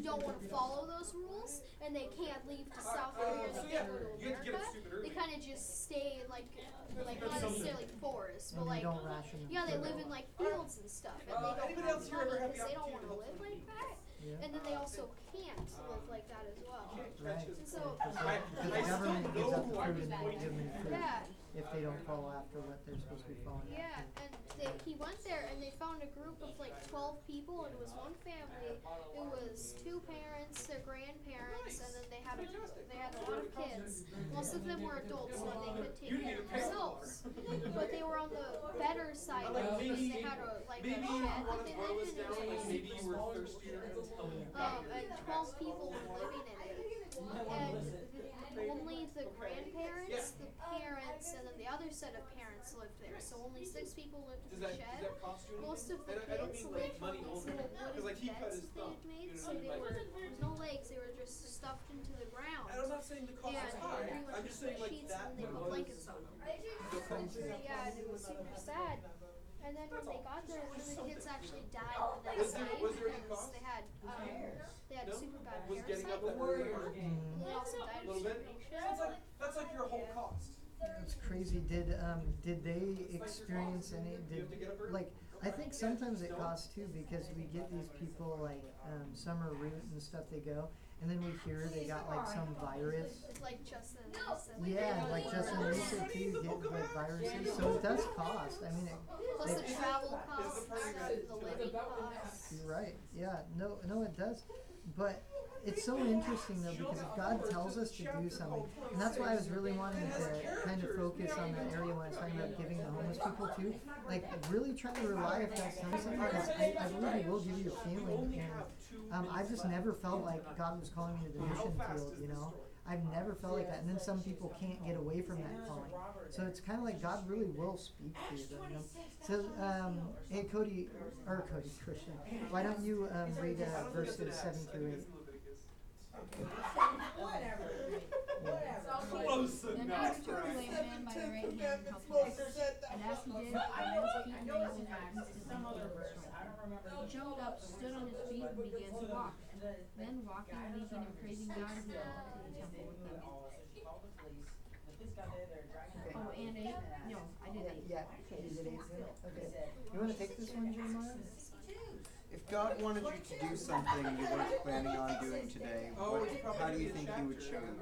don't want to follow those rules and they can't leave to South Korea. So They yeah, can't go to you have to get up America. stupid early. They kind of just stay in like not necessarily forests, but And like they don't ration them. yeah, they live in like fields and stuff, and they don't Anybody have else here ever money have because the they don't want opportunity to to help live like that. Yeah. And then they also can't live like that as well. Right. And so Because the government gives out the food and they give them food yeah. if they don't follow after what they're supposed to be following Yeah, after. and he went there and they found a group of like 12 people and it was one family. It was 2 parents, their grandparents, and then they had a lot of kids. Most of them were adults, so they could take care of themselves. But they were on the better side of it because they had a Maybe shed you that want they to boil lived this in. down, like maybe you were thirstier. And 12 people living in it. And only the grandparents, the parents, and then the other set of parents lived there. So only 6 people lived in Does the that shed. cost you anything? Most of the And I don't kids mean like lived on money these only, little because like wooden he cut beds his that they thumb. had made, You know so what I mean? they Like, were, there was no legs, they were just stuffed into the ground. and I'm not saying the cost is And high. pretty much I'm just saying like sheets that and they put was blankets on them. the price. Yeah, and it was super sad. And then when they got there, one of the kids actually died the next day because they had super bad parasites. And they also died of starvation. That's like your whole cost. That's crazy. Did they experience any? Like I think sometimes it costs too because we get these people like summer root and stuff. They go and then we hear they got like some virus. It's like Justin. Yeah, like Justin Lisa too get like viruses. So it does cost. I mean, Plus the travel costs, the living costs. You're right. Yeah. No, it does. But it's so interesting though because if God tells us to do something, and that's why I was really wanting to kind of focus on that area when I was talking about giving the homeless people too. Like really try to rely if God's telling you something because I believe He will give you a feeling. And I just never felt like God was calling me to the mission field. You know, I've never felt like that. And then some people can't get away from that calling. So it's kind of like God really will speak to you. Though, you know? So hey Cody Christian, why don't you read verses 7 through 8? Close Then enough. Peter took away a man by the right hand and helped him. And as he did, the man's feet and ankles were instantly healed and strong. He jumped up, stood on his feet, and began to walk. Then walking, leaping, and praising God, he went up to the temple with them. Oh, and 8? No, I did 8. Yeah, you did 8. Okay. You want to take this one, Jeremiah? If God wanted you to do something you weren't planning on doing today, how do you think He would show you?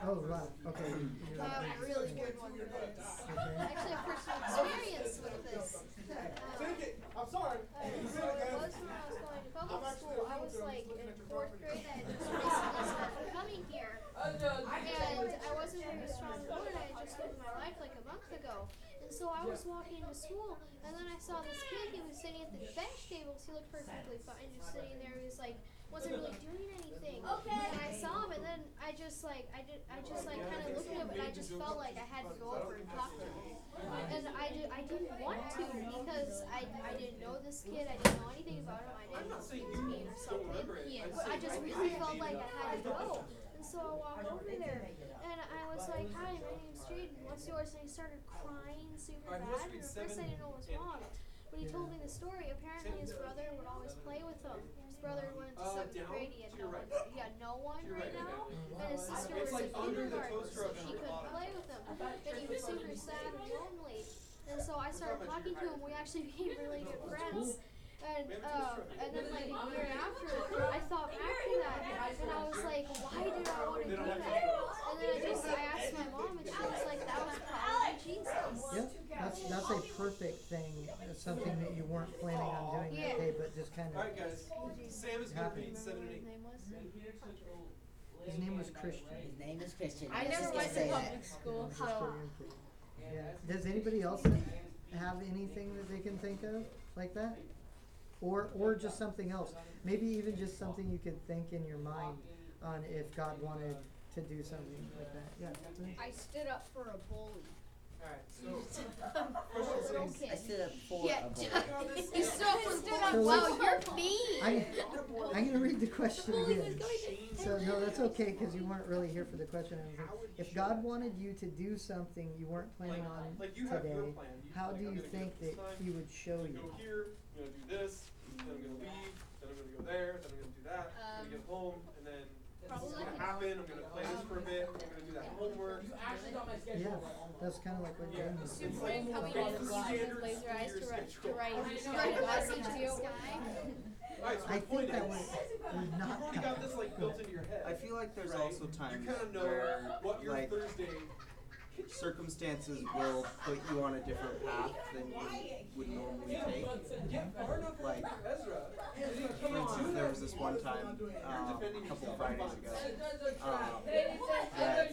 Oh, wow. Okay. I have a really good one for this. I actually have personal experience with this. I'm sorry. So it was when I was going to public school. I was like in 4th grade. I had just recently started coming here. And I wasn't very strong in Lord. I had just lived my life like a month ago. And so I was walking to school, and then I saw this kid. He was sitting at the bench tables. He looked perfectly fine, just sitting there. He was like, wasn't really doing anything. And I saw him, and then I just kind of looked at him, and I just felt like I had to go over and talk to him. And I didn't want to because I didn't know this kid. I didn't know anything about him. I didn't know he was mean or something. But I just really felt like I had to go. And so I walked over there, and I was like, "Hi, my name's Jaden. What's yours?" And he started crying super bad. And at first I didn't know what was wrong. But he told me the story. Apparently his brother would always play with him. His brother went to 7th grade. He had no one right now. And his sister was in kindergarten, so she couldn't play with him. And he was super sad and lonely. And so I started talking to him. We actually became really good friends. And then like a year after, I thought back to that, and I was like, why did I want to do that? And then I asked my mom, and she was like, that was probably Jesus. Yeah, that's a perfect thing. It's something that you weren't planning on doing that day, but just kind of. All right, guys. Sam is going to read 7 and 8. His name was Christian. His name is Christian. I never went to public school, so. Yeah. Does anybody else have anything that they can think of like that? Or just something else. Maybe even just something you could think in your mind on if God wanted to do something like that. Yeah. I stood up for a bully. Alright, so. I stood up for a bully. You stood up. So Wow, let's- you're mean. I'm going to read the question again. So, no, that's okay because you weren't really here for the question. If God wanted you to do something you weren't planning on today, how do you think that He would show you? Go here, I'm going to do this, then I'm going to leave, then I'm going to go there, then I'm going to do that, I'm going to get home, and then this is going to happen, I'm going to play this for a bit, I'm going to do that homework. Yeah, that's kind of like what you're doing. Super coming in with laser eyes to write a message to you. Alright, so I my point think that is, would not you got this like built into your head. I feel like there's right? also times you kind of know where what your like Thursday circumstances will put you on a different path than you would normally take. Like, for instance, there was this one time, a couple Fridays ago, that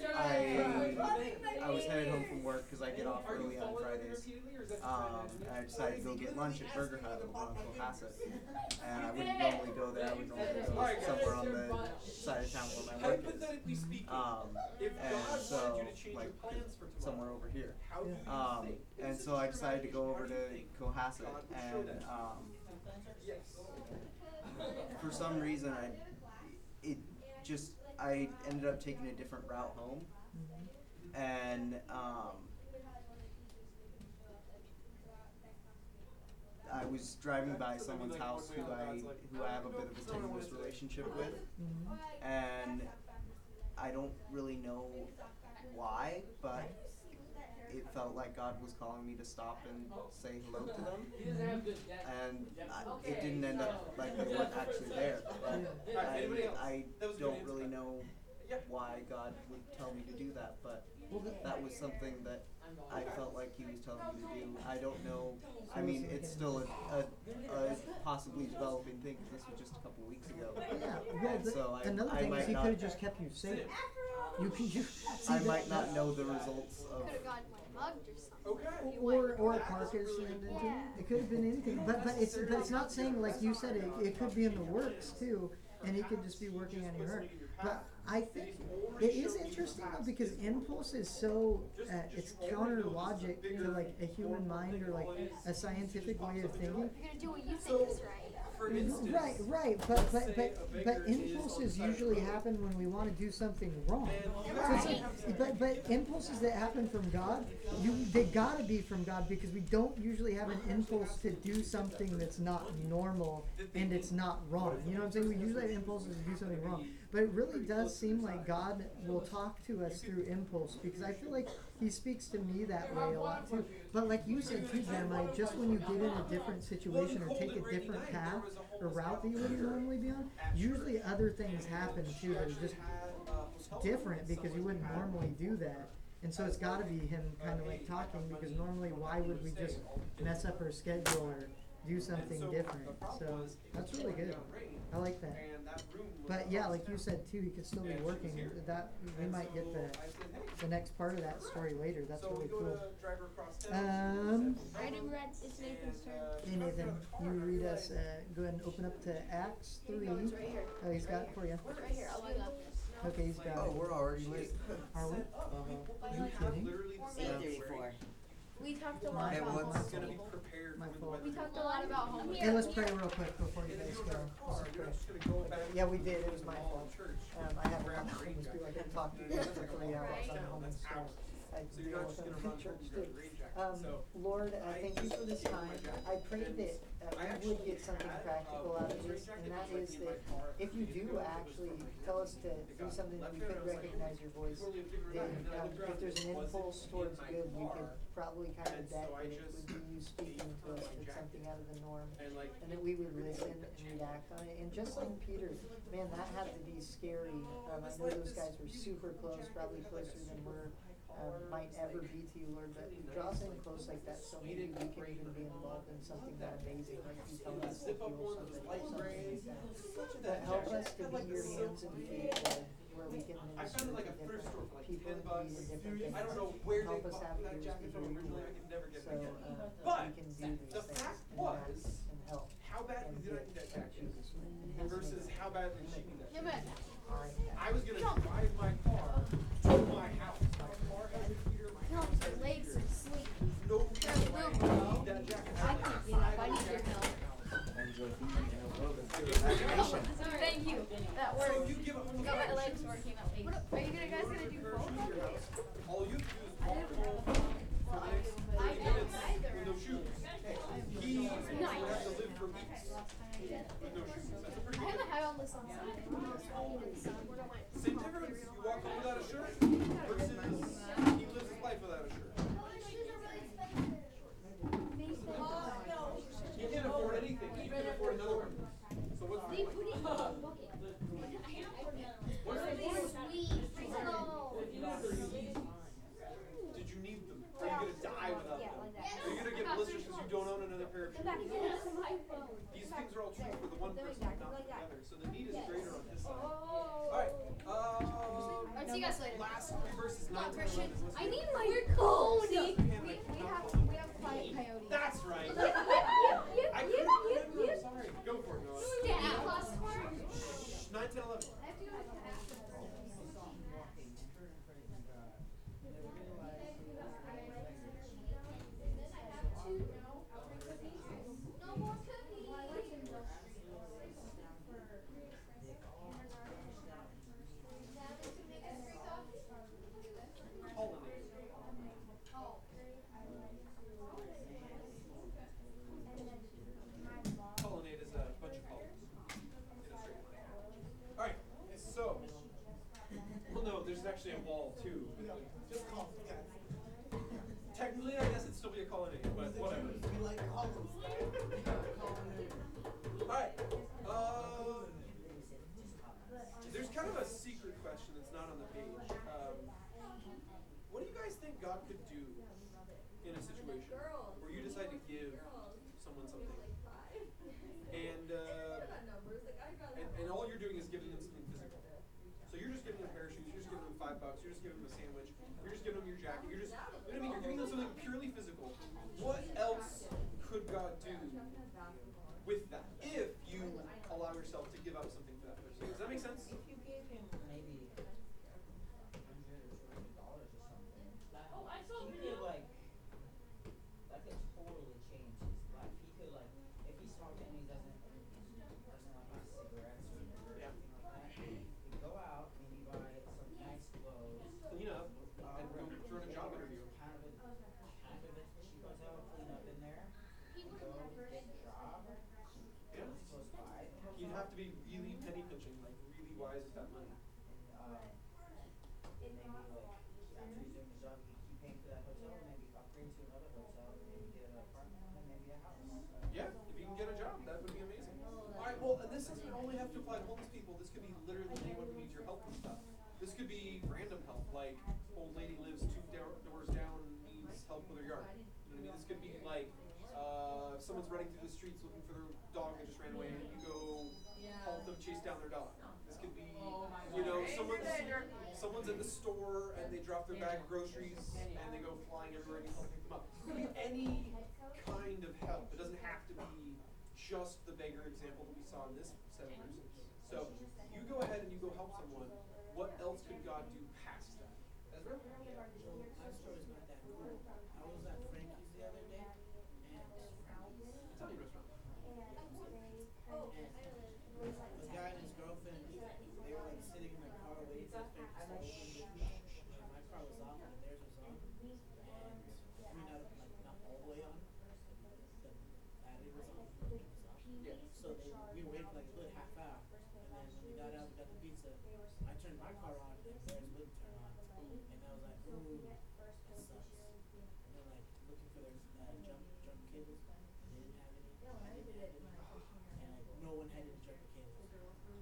I was headed home from work because I get off early on Fridays. And I decided to go get lunch at Burger Hut over on Cohasset. And I wouldn't normally go there. I would normally go somewhere on the side of town where my work is. And so, like, somewhere over here. And so I decided to go over to Cohasset, and for some reason I ended up taking a different route home, and I was driving by someone's house who I have a bit of a tenuous relationship with, and I don't really know why, but it felt like God was calling me to stop and say hello to them, and it didn't end up like they weren't actually there. But I don't really know why God would tell me to do that, but that was something that I felt like He was telling me to do. I don't know. I mean, it's still a possibly developing thing because this was just a couple weeks ago. Yeah, And so another I thing is might he not. could have just kept you safe. You could just. I might not know the results of. Could have gotten like mugged or something. Or a car could have slammed into him. It could have been anything. But it's not saying, like you said, it could be in the works too, and he could just be working on your heart. But I think it is interesting though, because impulse is so it's counter logic to like a human mind or like a scientific way of thinking. You're gonna do what you think is right. Right, but impulses usually happen when we want to do something wrong. So it's like, but impulses that happen from God, they gotta be from God, because we don't usually have an impulse to do something that's not normal and it's not wrong. You know what I'm saying? We usually have impulses to do something wrong. But it really does seem like God will talk to us through impulse, because I feel like He speaks to me that way a lot too. But like you said too, Jeremiah, just when you get in a different situation or take a different path or route that you wouldn't normally be on, usually other things happen too that are just different, because you wouldn't normally do that. And so it's got to be Him kind of like talking, because normally why would we just mess up our schedule or do something different? So that's really good. I like that. But yeah, like you said too, He could still be working. That we might get the next part of that story later. That's really cool. I didn't read. It's Nathan's turn. Hey Nathan, you read us. Go ahead and open up to Acts 3. Oh, he's got it for you. Right here. I'll do that. Okay, he's got it. Oh, we're already late. Are we? Are you kidding? 8:34. We talked a lot Hey, about what's- home. My fault. We talked a lot about home. Hey, let's pray real quick before you guys go. Let's pray. Yeah, we did. It was my fault. I have a lot of homeless people. I didn't talk to you guys for 3 hours on the homeless stuff. I deal with them in church too. Lord, thank you for this time. I pray that we would get something practical out of this, and that is that if you do actually tell us to do something that we could recognize your voice, then if there's an impulse towards good, we could probably kind of bet that it would be you speaking to us, that's something out of the norm, and that we would listen and we'd act on it. And just like Peter, man, that had to be scary. I know those guys were super close, probably closer than we're might ever be to you, Lord, but draw us in close like that, so maybe we can even be involved in something that amazing, like you tell us to heal something or something like that. But help us to be your hands and feet, where we can minister to different people and be in different things. Help us have ears to hear your word, so we can do these things and help. How badly did I need that jacket? Versus how badly she needed that Amen. I was gonna drive my car to my house. My car has a heater. My house has a Legs heater. are sleep. No reason why I need that jacket. I can't get up. I need your help. Thank you. That worked. So you give up Got my legs working at least. Are you guys gonna do both? all you do is walk home for the next 30 minutes with no shoes. He would have to live for weeks with no shoes. That's a pretty I good haven't had on this on Sunday. same difference. You walk home without a shirt versus he lives his life without a shirt. He can't afford anything. He can afford another one. So what's the point? What's the point? Did you need them? Are you gonna die without them? Are you gonna get blisters because you don't own another pair of shoes? These things are all true for the one person, but not for the other. So the need is greater on his side. Alright, Alright, see you guys later. last 3 verses 9 Come on, to Christian. 11. I need my Cody. We have quiet coyotes. That's right. Yep. I couldn't remember. I'm sorry. Go for it, Noah. Yeah. Plus 9, 10, 11. no more cookies. too. Just call them cats. Technically, I guess it'd still be a colonnade, but whatever. We like columns. Alright. There's kind of a secret question that's not on the page. What do you guys think God could do in a situation where you decide to give someone something? And all you're doing is giving them something physical. So you're just giving them a pair of shoes, you're just giving them $5, you're just giving them a sandwich, you're just giving them your jacket, you know what I mean? You're giving them something purely physical. What else could God do with that if you allow yourself to give up something for that person? Does that make sense? If you gave him maybe $100 or something, he could like, that could totally change his life. He could like, if he smoked and he doesn't like cigarettes or anything like that, he could go out, maybe buy some nice clothes, clean up, and go through a job interview. Kind of it cheap as hell, clean up in there, go get a job. Yeah. Close by. You'd have to be really penny pinching, like really wise with that money. Maybe like after he's doing his job, you keep paying for that hotel, maybe upgrade to another hotel, maybe get an apartment, and maybe a house. Yeah, if you can get a job, that would be amazing. Alright, well, and this doesn't only have to apply to homeless people. This could be literally anyone who needs your help with stuff. This could be random help, like old lady lives 2 doors down and needs help with her yard. You know what I mean? This could be like if someone's running through the streets looking for their dog that just ran away, and you go help them chase down their dog. This could be, you know, someone's at the store and they drop their bag of groceries and they go flying everywhere and you help pick them up. It could be any kind of help. It doesn't have to be just the beggar example that we saw in this set of verses. So you go ahead and you go help someone. What else could God do past that? Ezra? Well, my story's not that cool. I was at Frankie's the other day, and Italian restaurant. And the guy and his girlfriend, they were like sitting in their car waiting for Frankie's to open. And my car was off and theirs was on. And I mean, not all the way on. The battery was on. It was off. Yeah. So we were waiting for like a good half hour. And then when we got out, we got the pizza. I turned my car on and theirs wouldn't turn on. And I was like, ooh, that sucks. And they're like looking for their jump cables. They didn't have any. I didn't have any. And like, no one had any jumper cables.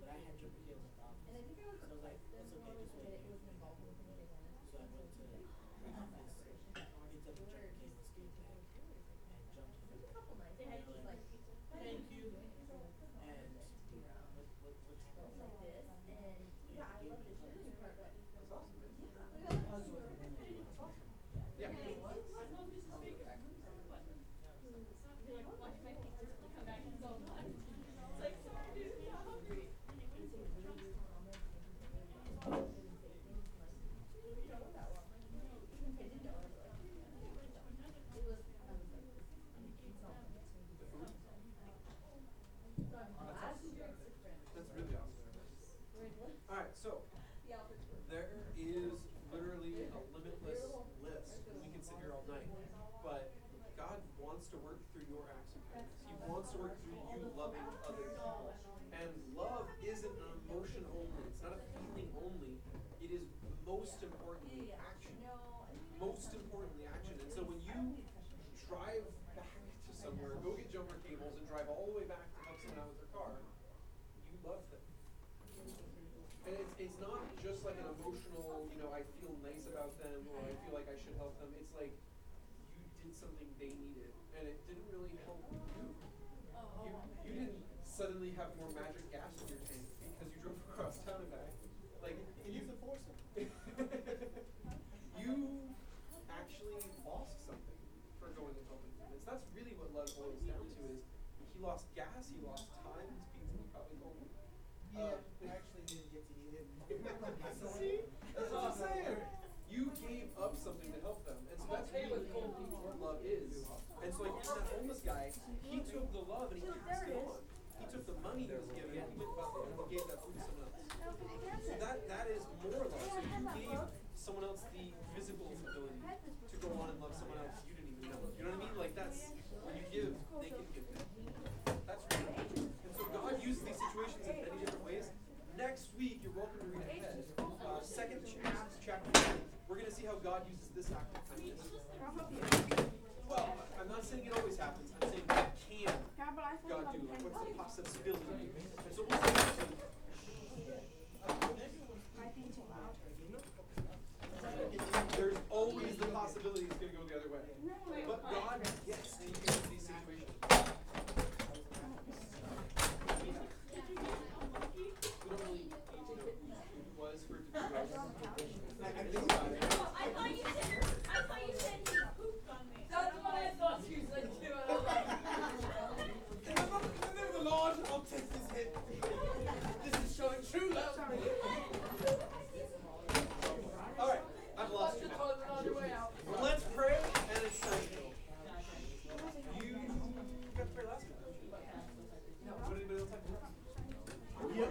But I had jumper cables at the office. So I was like, it's okay, just wait here for me. So I went to the office, picked up the jumper cables, came back, and jumped for them. And they're like, thank you. And what happened? Yeah, I gave me the jumper. That's awesome, man. Yeah. That's really awesome. Alright, so there is literally a limitless list. We can sit here all night. But God wants to work through your acts of kindness. He wants to work through you loving other people. And love isn't an emotion only. It's not a feeling only. It is most importantly action. Most importantly action. And so when you drive back to somewhere, go get jumper cables and drive all the way back to help someone out with their car, you love them. And it's not just like an emotional, you know, I feel nice about them or I feel like I should help them. It's like you did something they needed and it didn't really help you. You didn't suddenly have more magic gas in your tank because you drove across town and back. Like Use the force. you actually lost something for going and helping them. And that's really what love boils down to is he lost gas, he lost time, his pizza was probably cold. Yeah, we actually didn't get to eat it. See? That's what I'm saying. You gave up something to help them. And so that's really what love is. And so like that homeless guy, he took the love and he passed it on. He took the money he was given and he went back and he gave that food to someone else. So that is more love. So you gave someone else the physical ability to go on and love someone else you didn't even know. You know what I mean? Like that's when you give, they can give. That's really. And so God uses these situations in many different ways. God uses this act of kindness. Well, I'm not saying it always happens. I'm saying what can God do? Like, what's the possibility? And so we'll see. There's always the possibility it's going to go the other way. But God gets and uses these situations. We don't really need to know who it was for it to do that. I think about it. I thought you said he pooped on me. That's what I thought you said too. Remember the Lord, I'll test his head. This is showing true love. All right, I've lost you now. Let's pray, and it's time. You got to pray last week. No. Would anybody else have to pray? Yeah.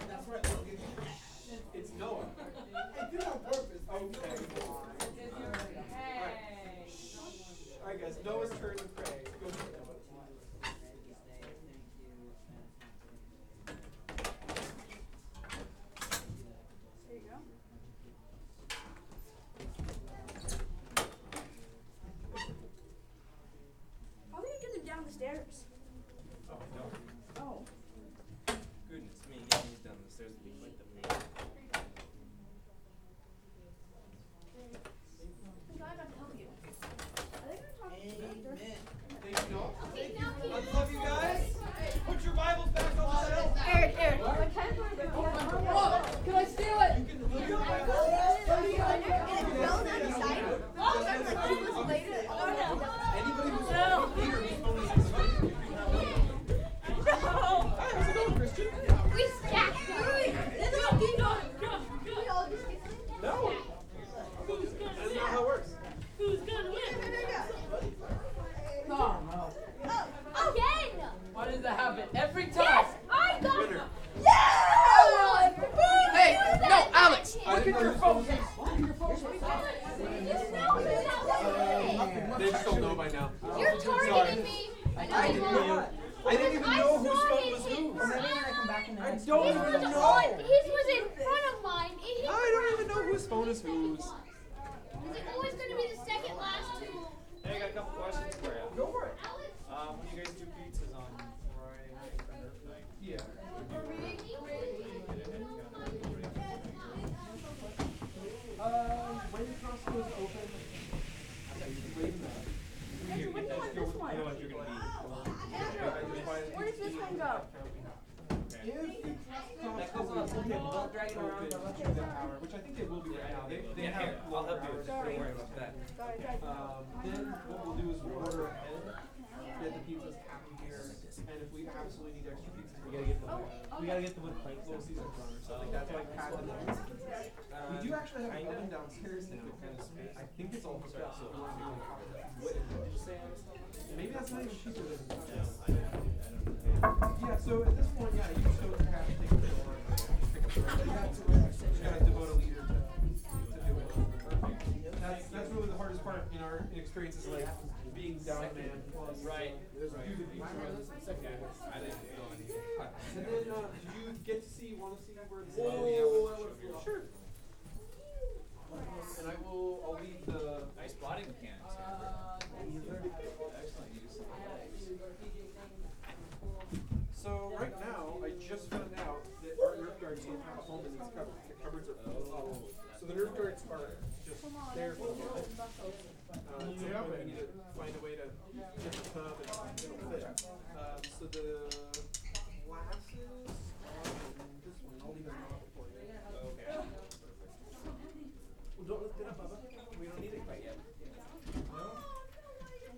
That's right. It's Noah. I did it on purpose. Okay. All right, guys. Noah's turn to pray. Go for it, Noah. How are we gonna get them down the stairs? Oh, no. Oh. Goodness me, getting these down the stairs would be quite the pain. God, I'm telling you. Are they gonna talk after? Thank you, Noah. I love you guys. Put your Bibles back on the shelf. Eric. What kind of oh, can I steal it? You can look at my Anybody who's Peter, whose phone is inside, you can have one. Hi, how's it going, Christian? We stacked. No. That's not how it works. Who's gonna win? Oh no. Again. Why does that happen every time? Yes, I got Winner. Hey, no, Alex. I Look didn't at know your whose phone. They just don't know by now. You're targeting me. I know. I didn't even know whose phone was whose. I don't His even was know. on. His was in front of mine. I don't even know whose phone is whose. Is it always going to be the second last two? Hey, I got a couple questions for you. Go for it. When you guys do pizzas on Friday night or Thursday night? Yeah. When Costco is open, wait a minute. Andrew, when do you want this one? Otherwise you're going to be... Andrew, where does this one go? If Costco drag it around. to the hour, which I think they will be right now. They Yeah, have here, I'll help you. longer Don't worry hours. about that. Then what we'll do is we'll order ahead, get the pizzas happy here, and if we absolutely need extra pizzas, we gotta get them. We got to get the wood planks. Little Caesar run or something. That's like half the numbers. We do actually have an oven downstairs now. I think it's all hooked up, so if you want to do like half the wood. Did you say maybe that's not even cheaper than yeah, so at this point, yeah, you just go to the cash, take it or pick up the rest. You gotta devote a leader to do it. That's really the hardest part in our experience is like being down man plus Right. do the pizza runs. I didn't go any. And then did you get to see where the Sure. And I'll leave the Nice plotting mechanics. Excellent use. So right now, I just found out that our Nerf guards don't have a home in these cupboards. The cupboards are full. So the Nerf guards are just there for the moment. So we need to find a way to get the tub and it'll fit. So the glasses on this one, I'll leave them off for you. Okay. Well, don't lift it up, Bubba. We don't need it quite yet. No? Okay, here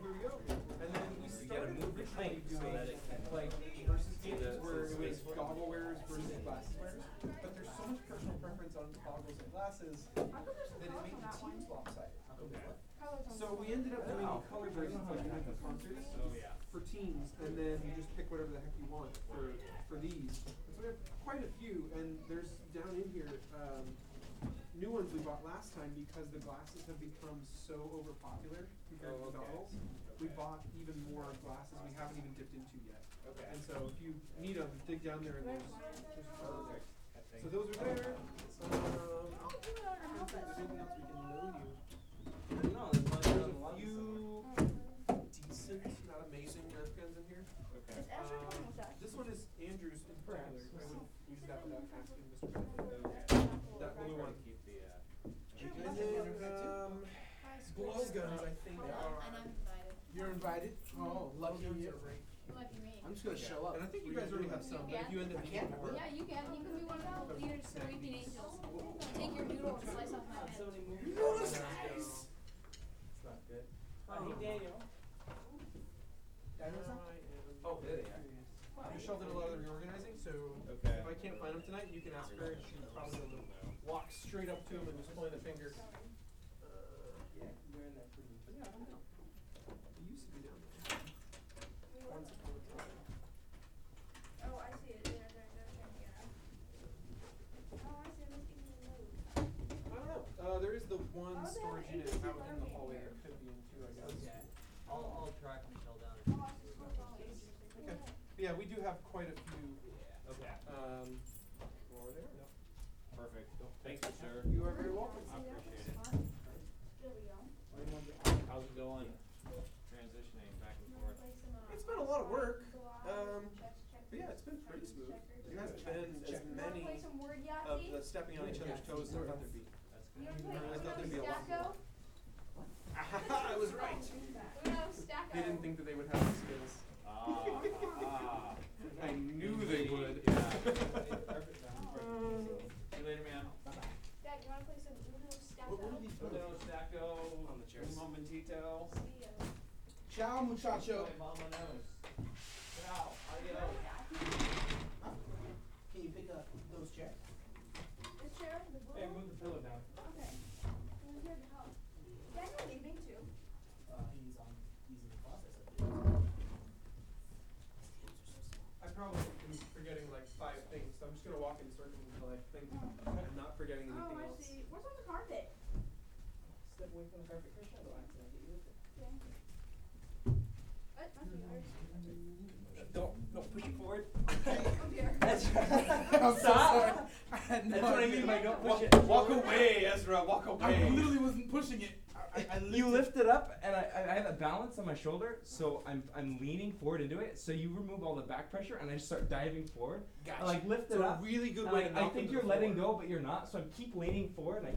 we go. And then we started originally doing like versus games where it was goggle wearers versus glasses wearers. But there's so much personal preference on goggles and glasses that it made the teams lopsided. So we ended up doing color versions like we did the concerts for teams, and then you just pick whatever the heck you want for these. And so we have quite a few, and there's down in here new ones we bought last time because the glasses have become so overpopular compared to the goggles. We bought even more glasses we haven't even dipped into yet. Okay. And so if you need them, dig down there and there's perfect. So those are there. I don't think there's anything else That blue one. Keep the, And then, blow guns, I think And are. I'm invited. You're invited? Oh, lucky you. Lucky me. I'm just gonna show up. And I think you guys already have some, but if you end up needing more. Yeah, you can. You can be one of the leaders of Weeping Angels. Take your noodle and slice off my head. Nice. It's not good. Hey, Daniel. Oh, there they are. Michelle did a lot of the reorganizing, so Okay. if I can't find them tonight, you can ask her, and she can probably be able to walk straight up to them and just point a finger. Yeah, you're in that pretty. But yeah, I don't know. It used to be down there. Once upon a time. Oh, I see it. They're changing it out. Oh, I see. I'm making a note. I don't know. There is the one storage unit out in the hallway that could be in two, I guess. Okay. I'll track Michelle down. Okay. Yeah, we do have quite a few. Okay. Over there. Perfect. Thank you, sir. You are very welcome. I appreciate it. There we go. How's it going? Transitioning back and forth. It's been a lot of work. But yeah, it's been pretty smooth. There hasn't been as many Play some word of Yahtzee? the stepping on each other's toes as I thought there'd be. You wanna play I thought there'd be a lot Stacko? more. I was right. Uno Stacko. They didn't think that they would have the skills. I knew they would. See you later, man. Dad, you wanna play some Uno Stacko? Uno, Stacko, On the chairs. Un momentito. See ya. Ciao, muchacho. Vámonos. Ciao. Can you pick up those chairs? This chair, the blue Hey, one? move the pillow down. Okay. I'm here to help. Daniel leaving too. He's in the process of it. I probably am forgetting like 5 things, so I'm just gonna walk in circles until I think I'm not forgetting anything Oh, I else. see. What's on the carpet? Step away from the carpet, Christian. I don't accidentally get you with it. Okay. Must be yours. Don't push it forward. Oh dear. That's I'm so sorry. I had no That's what I idea. mean by don't push it. Walk away, Ezra, walk I away. literally wasn't pushing it. I You lift it up, and I have a balance on my shoulder, so I'm leaning forward into it. So you remove all the back pressure, and I just start diving forward. Gotcha. I like lift it So a up. really good and way to I knock think into you're the letting floor. go, but you're not. So I keep leaning forward, and I